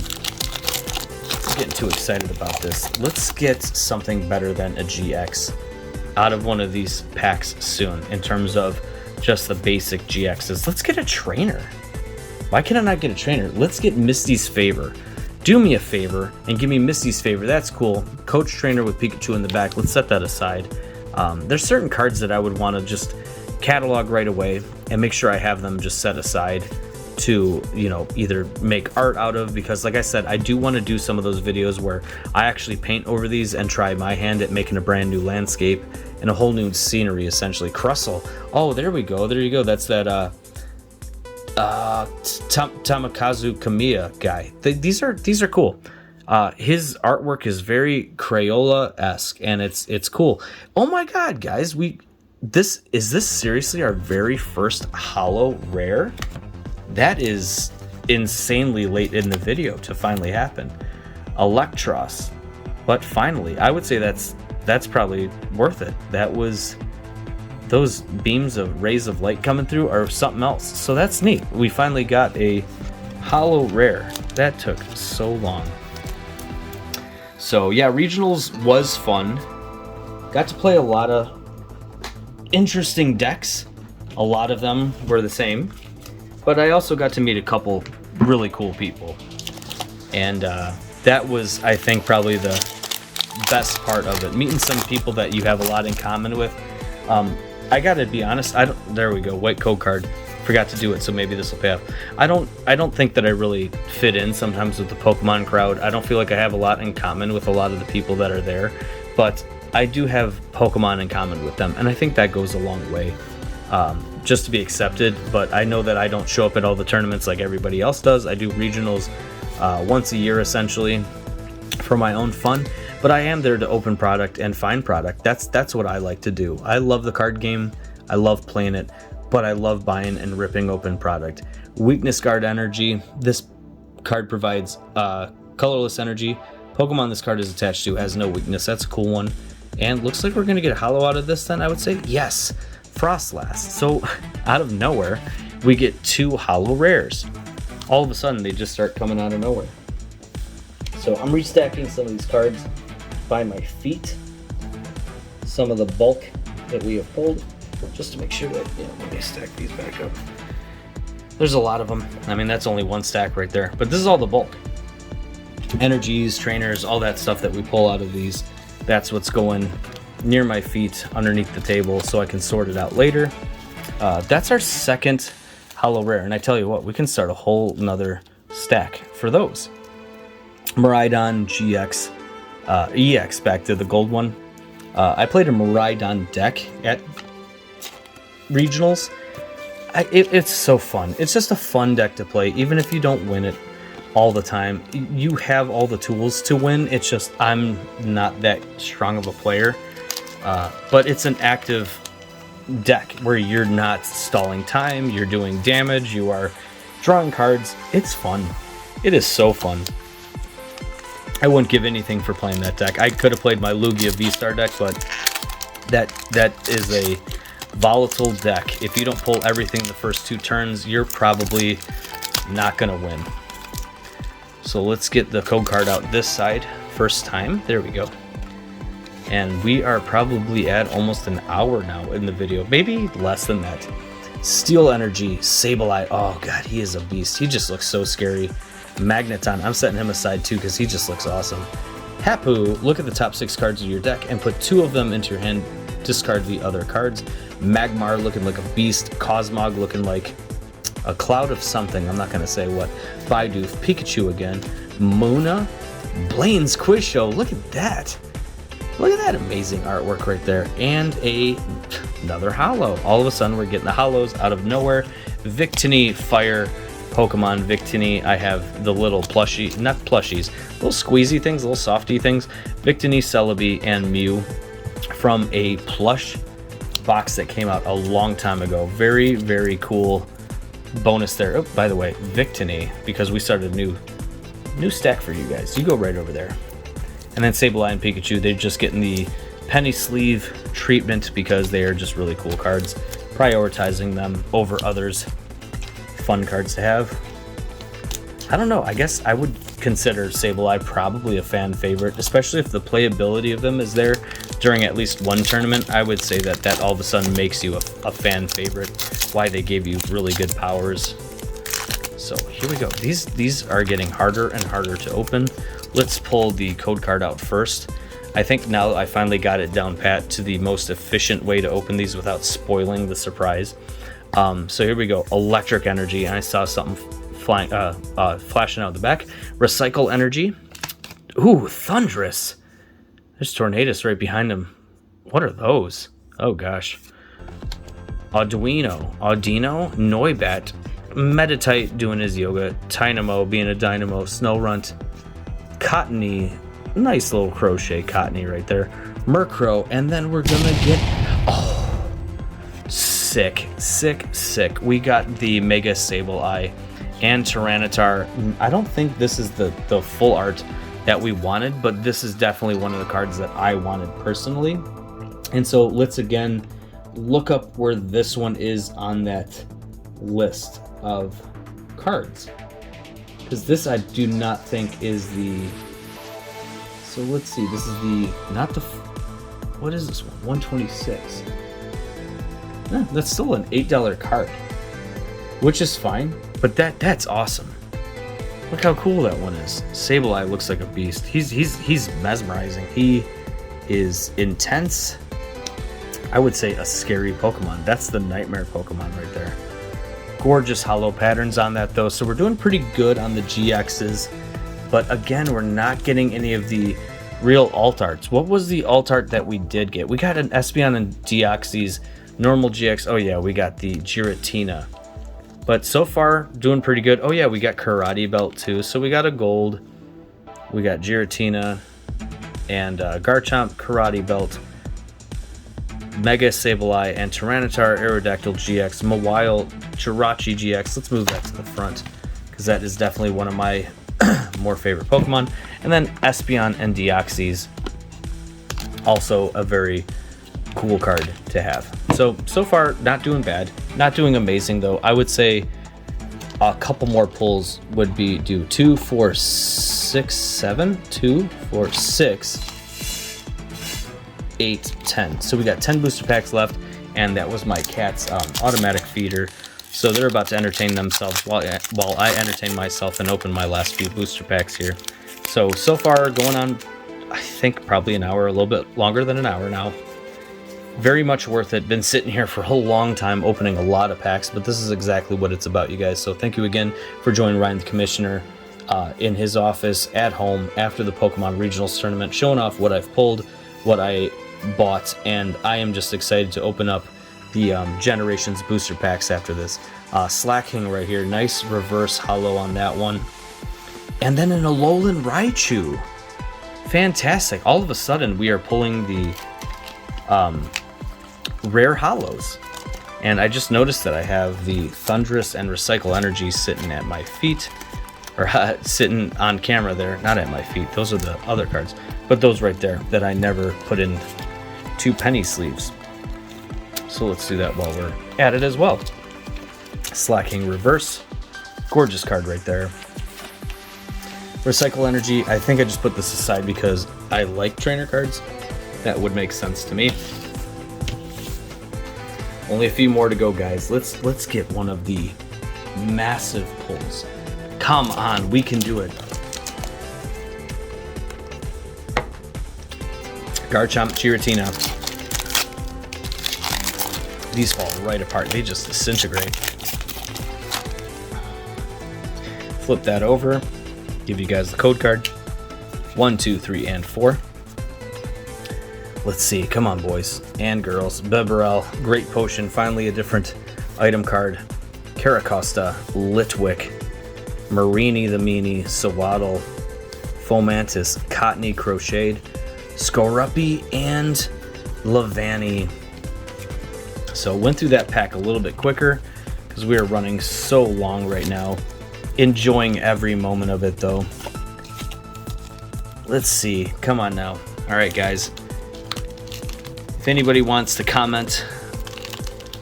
I'm getting too excited about this. Let's get something better than a GX out of one of these packs soon in terms of just the basic GXs. Let's get a trainer. Why can I not get a trainer? Let's get Misty's Favor. Do me a favor and give me Misty's Favor. That's cool. Coach Trainer with Pikachu in the back. Let's set that aside. There's certain cards that I would want to just catalog right away and make sure I have them just set aside to, you know, either make art out of, because like I said, I do want to do some of those videos where I actually paint over these and try my hand at making a brand new landscape and a whole new scenery, essentially. Crustle. Oh, there we go. There you go. That's that Tamakazu Kamiya guy. These are cool. His artwork is very Crayola-esque, and it's cool. Oh my god, guys, is this seriously our very first holo rare? That is insanely late in the video to finally happen. Electros. But finally, I would say that's probably worth it. That was, those beams of rays of light coming through are something else. So that's neat. We finally got a holo rare. That took so long. So yeah, regionals was fun. Got to play a lot of interesting decks. A lot of them were the same. But I also got to meet a couple really cool people. And that was, I think, probably the best part of it. Meeting some people that you have a lot in common with. I gotta be honest, there we go, white code card. Forgot to do it, so maybe this will pay off. I don't think that I really fit in sometimes with the Pokemon crowd. I don't feel like I have a lot in common with a lot of the people that are there, but I do have Pokemon in common with them, and I think that goes a long way. Just to be accepted, but I know that I don't show up at all the tournaments like everybody else does. I do regionals once a year, essentially, for my own fun. But I am there to open product and find product. That's what I like to do. I love the card game. I love playing it, but I love buying and ripping open product. Weakness Guard Energy. This card provides colorless energy. Pokemon this card is attached to has no weakness. That's a cool one. And looks like we're going to get a holo out of this then, I would say. Yes, Frostlass. So out of nowhere, we get 2 holo rares. All of a sudden, they just start coming out of nowhere. So I'm restacking some of these cards by my feet. Some of the bulk that we have pulled, just to make sure that, let me stack these back up. There's a lot of them. I mean, that's only one stack right there, but this is all the bulk. Energies, trainers, all that stuff that we pull out of these. That's what's going near my feet underneath the table so I can sort it out later. That's our second holo rare, and I tell you what, we can start a whole nother stack for those. Miraidon GX, EX, back to the gold one. I played a Miraidon deck at regionals. It's so fun. It's just a fun deck to play, even if you don't win it all the time. You have all the tools to win. It's just I'm not that strong of a player. But it's an active deck where you're not stalling time, you're doing damage, you are drawing cards. It's fun. It is so fun. I wouldn't give anything for playing that deck. I could have played my Lugia V-Star deck, but that is a volatile deck. If you don't pull everything the first 2 turns, you're probably not gonna win. So let's get the code card out this side first time. There we go. And we are probably at almost an hour now in the video, maybe less than that. Steel Energy, Sableye. Oh god, he is a beast. He just looks so scary. Magneton, I'm setting him aside too because he just looks awesome. Hapu, look at the top 6 cards of your deck and put 2 of them into your hand. Discard the other cards. Magmar looking like a beast. Cosmog looking like a cloud of something. I'm not going to say what. Bidoof, Pikachu again. Muna, Blaine's Quiz Show. Look at that. Look at that amazing artwork right there. And another holo. All of a sudden, we're getting the holos out of nowhere. Victini, Fire Pokemon. Victini, I have the little plushie, not plushies, little squeezy things, little softy things. Victini, Celebi, and Mew from a plush box that came out a long time ago. Very, very cool bonus there. Oh, by the way, Victini, because we started a new stack for you guys. You go right over there. And then Sableye and Pikachu, they're just getting the penny sleeve treatment because they are just really cool cards. Prioritizing them over others. Fun cards to have. I don't know, I guess I would consider Sableye probably a fan favorite, especially if the playability of them is there during at least one tournament. I would say that all of a sudden makes you a fan favorite. Why they gave you really good powers. So here we go. These are getting harder and harder to open. Let's pull the code card out first. I think now I finally got it down pat to the most efficient way to open these without spoiling the surprise. So here we go. Electric Energy, and I saw something flying, flashing out the back. Recycle Energy. Ooh, Thundurus. There's Tornadus right behind him. What are those? Oh gosh. Audino, Noibat, Meditite doing his yoga, Dynamo being a dynamo, Snowrunt, Cottony, nice little crochet Cottony right there, Murkrow, and then we're gonna get, oh, sick. We got the Mega Sableye and Tyranitar. I don't think this is the full art that we wanted, but this is definitely one of the cards that I wanted personally. And so let's again look up where this one is on that list of cards, because this I do not think is the, so let's see, this is the, not the, what is this one, 126. That's still an $8 card, which is fine, but that's awesome. Look how cool that one is. Sableye looks like a beast. He's mesmerizing. He is intense. I would say a scary Pokemon. That's the nightmare Pokemon right there. Gorgeous hollow patterns on that though, so we're doing pretty good on the GXs. But again, we're not getting any of the real alt arts. What was the alt art that we did get? We got an Espeon and Deoxys, normal GX. Oh yeah, we got the Giratina. But so far, doing pretty good. Oh yeah, we got Karate Belt too. So we got a gold. We got Giratina and Garchomp, Karate Belt, Mega Sableye, and Tyranitar, Aerodactyl GX, Mawile, Jirachi GX. Let's move that to the front because that is definitely one of my more favorite Pokemon. And then Espeon and Deoxys, also a very cool card to have. So far, not doing bad. Not doing amazing, though. I would say a couple more pulls would be due. 2, 4, 6, 7. 2, 4, 6, 8, 10. So we got 10 booster packs left, and that was my cat's automatic feeder. So they're about to entertain themselves while I entertain myself and open my last few booster packs here. So far, going on, I think, probably an hour, a little bit longer than an hour now. Very much worth it. Been sitting here for a long time opening a lot of packs, but this is exactly what it's about, you guys. So thank you again for joining Ryan the Commissioner in his office at home after the Pokemon Regionals tournament, showing off what I've pulled, what I bought, and I am just excited to open up the Generations booster packs after this. Slacking right here, nice reverse holo on that one. And then an Alolan Raichu. Fantastic. All of a sudden we are pulling the rare hollows. And I just noticed that I have the Thunderous and Recycle Energy sitting at my feet, or sitting on camera there, not at my feet. Those are the other cards, but those right there that I never put in 2 penny sleeves. So let's do that while we're at it as well. Slacking Reverse, gorgeous card right there. Recycle Energy, I think I just put this aside because I like trainer cards. That would make sense to me. Only a few more to go, guys. Let's get one of the massive pulls. Come on, we can do it. Garchomp, Giratina. These fall right apart. They just disintegrate. Flip that over. Give you guys the code card. 1, 2, 3, and 4. Let's see. Come on, boys and girls. Beberel, Great Potion. Finally, a different item card. Caracosta, Litwick, Marini the Meanie, Sawaddle, Fomantis, Cottony Crocheted, Skorupi, and Lavani. So went through that pack a little bit quicker because we are running so long right now. Enjoying every moment of it though. Let's see. Come on now. All right, guys. If anybody wants to comment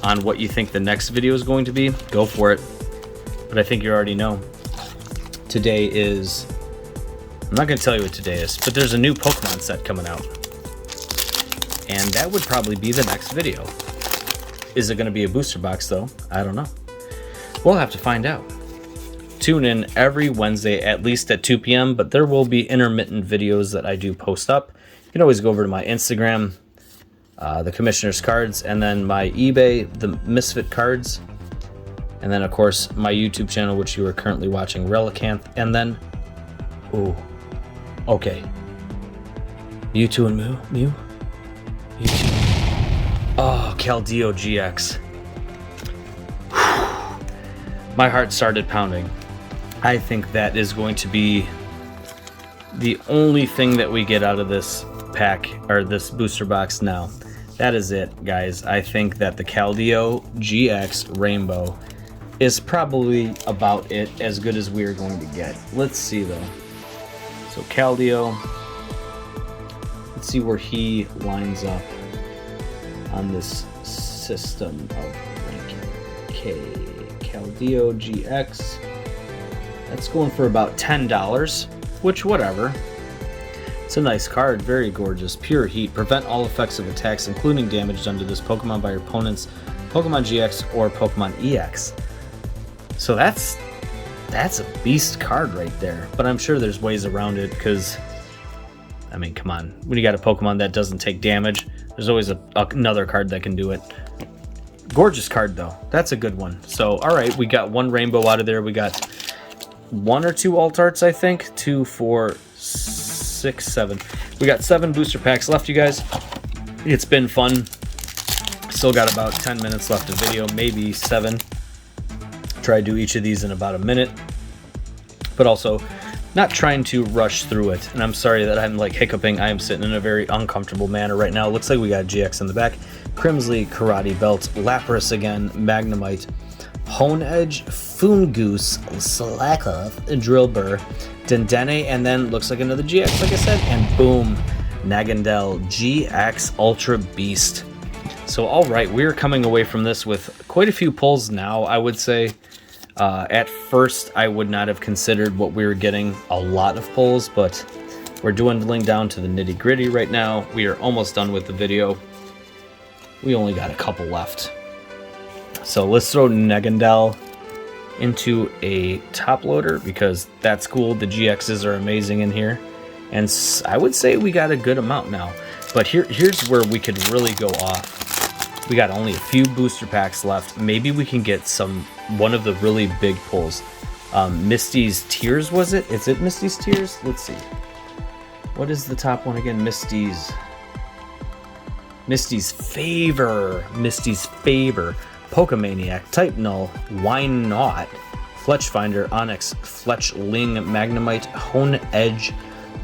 on what you think the next video is going to be, go for it. But I think you already know. Today is... I'm not going to tell you what today is, but there's a new Pokemon set coming out. And that would probably be the next video. Is it going to be a booster box, though? I don't know. We'll have to find out. Tune in every Wednesday, at least at 2 p.m., but there will be intermittent videos that I do post up. You can always go over to my Instagram, the Commissioner's Cards, and then my eBay, the Misfit Cards, and then, of course, my YouTube channel, which you are currently watching, Relicanth, and then... Ooh. Okay. Mewtwo and Mew? Mewtwo. Oh, Keldeo GX. My heart started pounding. I think that is going to be the only thing that we get out of this pack, or this booster box now. That is it, guys. I think that the Keldeo GX Rainbow is probably about it, as good as we are going to get. Let's see, though. So Keldeo, let's see where he lines up on this system of ranking. Okay, Keldeo GX. That's going for about $10, which whatever. It's a nice card, very gorgeous. Pure Heat. Prevent all effects of attacks, including damage done to this Pokemon by your opponent's Pokemon GX or Pokemon EX. So that's a beast card right there. But I'm sure there's ways around it because, I mean, come on. When you got a Pokemon that doesn't take damage, there's always another card that can do it. Gorgeous card, though. That's a good one. So, all right, we got one Rainbow out of there. We got 1 or 2 alt arts, I think. 2, 4, 6, 7. We got 7 booster packs left, you guys. It's been fun. Still got about 10 minutes left of video, maybe 7. Try to do each of these in about a minute, but also not trying to rush through it. And I'm sorry that I'm like hiccuping. I am sitting in a very uncomfortable manner right now. Looks like we got GX in the back. Crimsley, Karate Belt, Lapras again, Magnemite, Hone Edge, Foongoose, Slakoth, Drillbur, Dendene, and then looks like another GX, like I said, and boom, Nagandel GX Ultra Beast. So, all right, we're coming away from this with quite a few pulls now, I would say. At first, I would not have considered what we were getting a lot of pulls, but we're dwindling down to the nitty-gritty right now. We are almost done with the video. We only got a couple left. So let's throw Nagandel into a top loader because that's cool. The GXs are amazing in here. And I would say we got a good amount now. But here's where we could really go off. We got only a few booster packs left. Maybe we can get one of the really big pulls. Misty's Tears, was it? Is it Misty's Tears? Let's see. What is the top one again? Misty's Favor. Misty's Favor. Pokemaniac, Type Null, Wynot, Fletchfinder, Onyx, Fletchling, Magnemite, Hone Edge,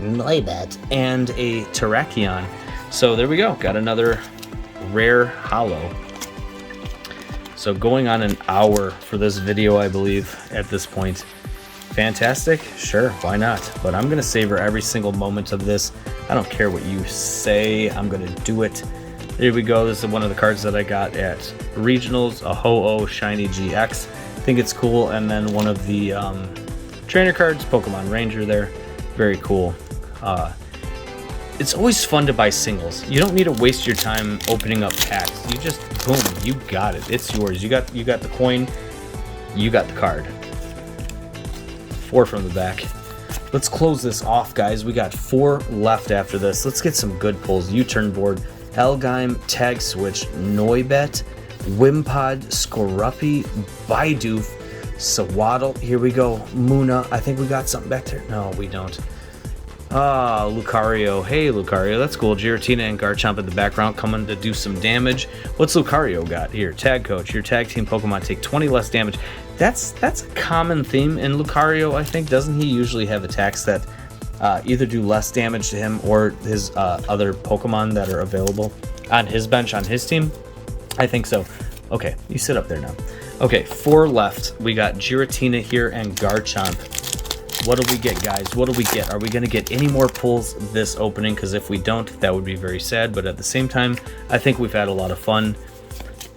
Noibat, and a Terrakion. So there we go. Got another rare hollow. So going on an hour for this video, I believe, at this point. Fantastic? Sure, why not? But I'm gonna savor every single moment of this. I don't care what you say, I'm gonna do it. Here we go, this is one of the cards that I got at Regionals, a Ho-Oh Shiny GX. I think it's cool, and then one of the trainer cards, Pokemon Ranger there. Very cool. It's always fun to buy singles. You don't need to waste your time opening up packs. You just, boom, you got it. It's yours. You got the coin, you got the card. 4 from the back. Let's close this off, guys. We got 4 left after this. Let's get some good pulls. U-turn board, Elgime, Tag Switch, Noibet, Wimpod, Skorupi, Bidoof, Sawaddle. Here we go. Muna. I think we got something back there. No, we don't. Ah, Lucario. Hey, Lucario. That's cool. Giratina and Garchomp in the background coming to do some damage. What's Lucario got here? Tag Coach. Your tag team Pokemon take 20 less damage. That's a common theme in Lucario, I think. Doesn't he usually have attacks that either do less damage to him or his other Pokemon that are available on his bench, on his team? I think so. Okay, you sit up there now. Okay, 4 left. We got Giratina here and Garchomp. What do we get, guys? What do we get? Are we going to get any more pulls this opening? Because if we don't, that would be very sad. But at the same time, I think we've had a lot of fun.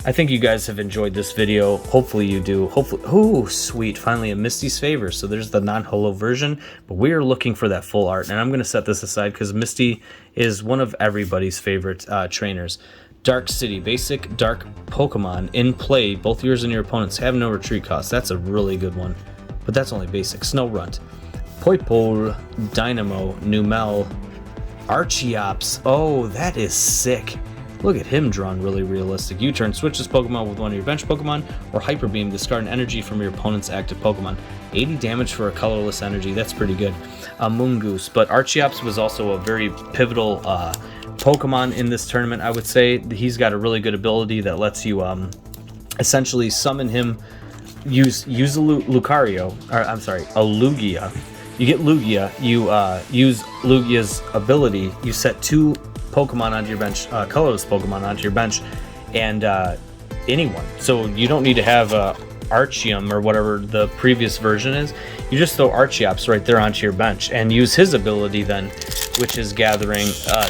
I think you guys have enjoyed this video. Hopefully you do. Hopefully, oh, sweet. Finally, a Misty's Favor. So there's the non-holo version. But we are looking for that full art. And I'm going to set this aside because Misty is one of everybody's favorite trainers. Dark City, basic dark Pokemon in play. Both yours and your opponents have no retreat cost. That's a really good one. But that's only basic. Snorunt, Poipole, Dynamo, Numel, Archeops. Oh, that is sick. Look at him drawn really realistic. U-turn, switch this Pokemon with one of your bench Pokemon, or Hyper Beam, discard an energy from your opponent's active Pokemon. 80 damage for a colorless energy. That's pretty good. Mungoose. But Archeops was also a very pivotal Pokemon in this tournament, I would say. He's got a really good ability that lets you essentially summon him. Use a Lucario, or I'm sorry, a Lugia. You get Lugia, you use Lugia's ability, you set 2 Pokemon onto your bench, colorless Pokemon onto your bench, and anyone. So you don't need to have Archeum or whatever the previous version is. You just throw Archeops right there onto your bench and use his ability then, which is gathering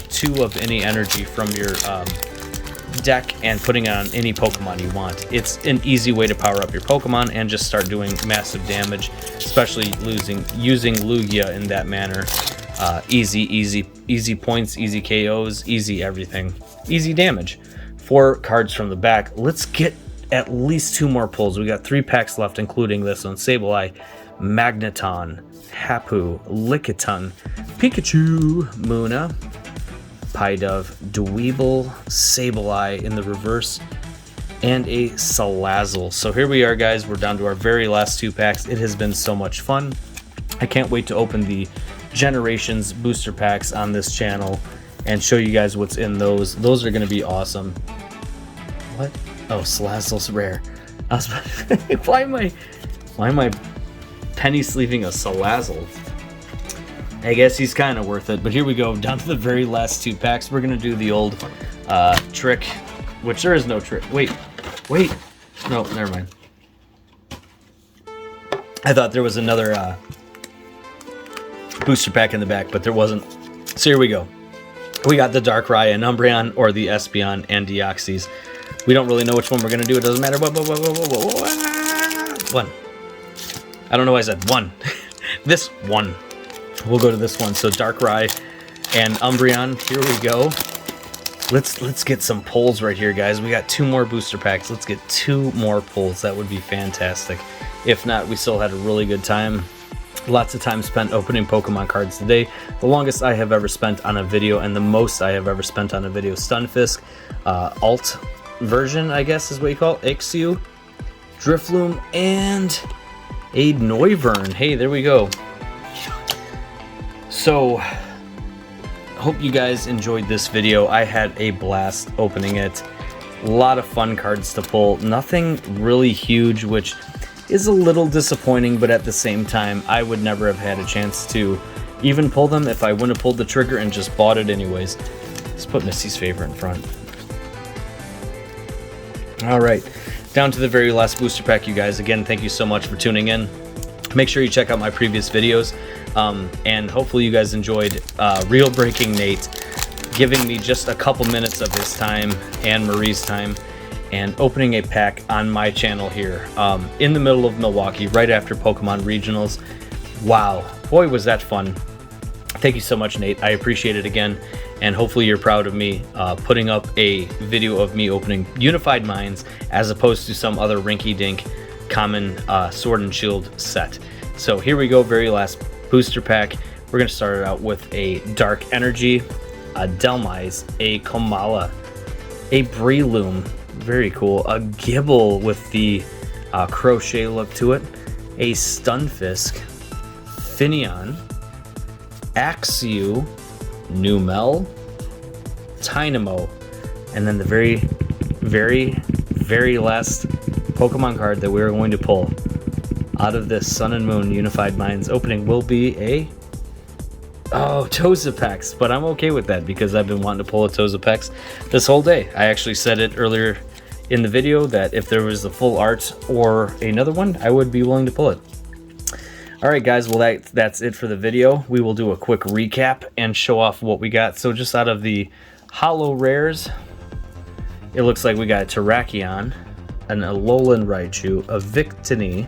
2 of any energy from your deck and putting it on any Pokemon you want. It's an easy way to power up your Pokemon and just start doing massive damage, especially using Lugia in that manner. Easy points, easy KOs, easy everything, easy damage. 4 cards from the back. Let's get at least 2 more pulls. We got 3 packs left, including this one. Sableye, Magneton, Hapu, Lickitung, Pikachu, Muna, Pidove, Dweeble, Sableye in the reverse, and a Salazzle. So here we are, guys. We're down to our very last 2 packs. It has been so much fun. I can't wait to open the Generations booster packs on this channel and show you guys what's in those. Those are going to be awesome. What? Oh, Salazzle's rare. I was about to, why am I penny sleeving a Salazzle? I guess he's kind of worth it, but here we go, down to the very last 2 packs. We're gonna do the old trick, which there is no trick. Wait, no, never mind. I thought there was another booster pack in the back, but there wasn't. So here we go. We got the Darkrai and Umbreon, or the Espeon and Deoxys. We don't really know which one we're gonna do. It doesn't matter. One. I don't know why I said one. This one. We'll go to this one. So Darkrai and Umbreon. Here we go. Let's get some pulls right here, guys. We got 2 more booster packs. Let's get 2 more pulls. That would be fantastic. If not, we still had a really good time. Lots of time spent opening Pokemon cards today. The longest I have ever spent on a video, and the most I have ever spent on a video. Stunfisk, alt version, I guess is what you call it. Ixu, Drifloon, and a Noivern. Hey, there we go. So, hope you guys enjoyed this video. I had a blast opening it. A lot of fun cards to pull. Nothing really huge, which is a little disappointing, but at the same time, I would never have had a chance to even pull them if I wouldn't have pulled the trigger and just bought it anyways. Let's put Misty's Favor in front. All right, down to the very last booster pack, you guys. Again, thank you so much for tuning in. Make sure you check out my previous videos, and hopefully you guys enjoyed Real Breaking Nate giving me just a couple minutes of his time and Marie's time and opening a pack on my channel here in the middle of Milwaukee, right after Pokemon Regionals. Wow, boy, was that fun. Thank you so much, Nate. I appreciate it again, and hopefully you're proud of me putting up a video of me opening Unified Minds as opposed to some other rinky-dink common Sword and Shield set. So here we go, very last booster pack. We're going to start it out with a Dark Energy, a Delmise, a Komala, a Breloom, very cool, a Gibble with the crochet look to it, a Stunfisk, Finneon, Axew, Numel, Tynamo, and then the very, very, very last Pokemon card that we're going to pull out of this Sun and Moon Unified Minds opening will be a Toxapex, but I'm okay with that because I've been wanting to pull a Toxapex this whole day. I actually said it earlier in the video that if there was a full art or another one, I would be willing to pull it. All right, guys, well, that's it for the video. We will do a quick recap and show off what we got. So just out of the holo rares, it looks like we got a Terrakion, an Alolan Raichu, a Victini,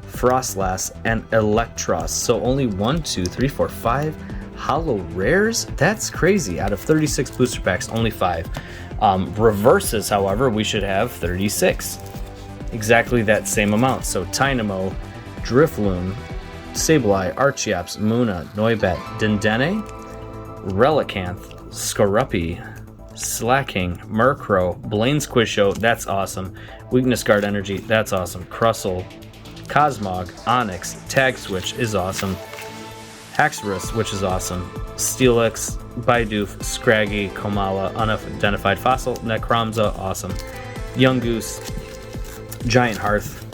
Frostlass, and Electros. So only 1, 2, 3, 4, 5 holo rares? That's crazy. Out of 36 booster packs, only 5. Reverses, however, we should have 36. Exactly that same amount. So Tynamo, Drifloon, Sableye, Archeops, Munna, Noibat, Dendene, Relicanth, Skorupi, Slacking, Murkrow, Blaine's Quisho, that's awesome. Weakness Guard Energy, that's awesome. Crustle, Cosmog, Onyx, Tag Switch is awesome. Haxorus, which is awesome. Steelix, Bidoof, Scraggy, Komala, Unidentified Fossil, Necromza, awesome. Yungoos, Giant Hearth,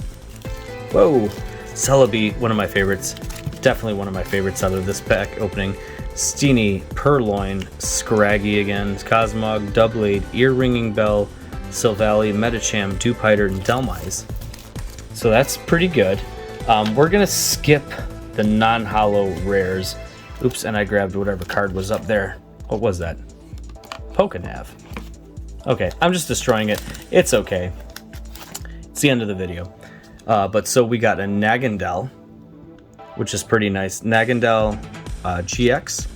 whoa, Celebi, one of my favorites. Definitely one of my favorites out of this pack opening. Steenie, Purloin, Scraggy again, Cosmog, Doublade, Ear-Ringing Bell, Silvally, Medicham, Dewpider, and Delmise. So that's pretty good. We're going to skip the non-holo rares. Oops, and I grabbed whatever card was up there. What was that? Pokenav. Okay, I'm just destroying it. It's okay. It's the end of the video. But so we got a Nagandel, which is pretty nice. Nagandel GX.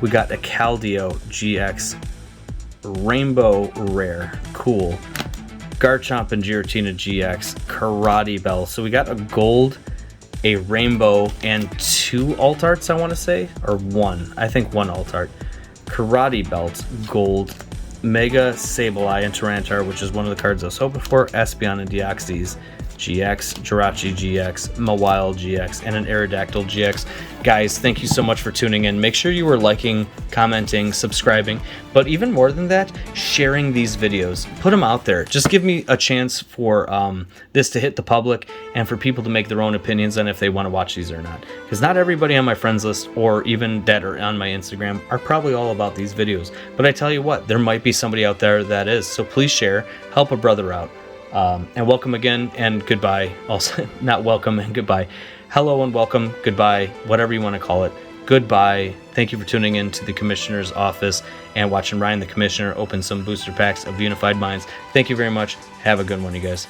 We got a Caldeo GX. Rainbow Rare. Cool. Garchomp and Giratina GX. Karate Bell. So we got a gold, a rainbow, and 2 alt arts, I want to say. Or 1. I think 1 alt art. Karate Belt. Gold. Mega Sableye and Tyranitar, which is one of the cards I was hoping for. Espeon and Deoxys GX, Jirachi GX, Mawile GX, and an Aerodactyl GX. Guys, thank you so much for tuning in. Make sure you are liking, commenting, subscribing, but even more than that, sharing these videos. Put them out there. Just give me a chance for this to hit the public and for people to make their own opinions on if they want to watch these or not. Because not everybody on my friends list or even that are on my Instagram are probably all about these videos. But I tell you what, there might be somebody out there that is. So please share, help a brother out. And welcome again and goodbye. Also, not welcome and goodbye. Hello and welcome, goodbye, whatever you want to call it. Goodbye. Thank you for tuning in to the Commissioner's office and watching Ryan the Commissioner open some booster packs of Unified Minds. Thank you very much. Have a good one, you guys.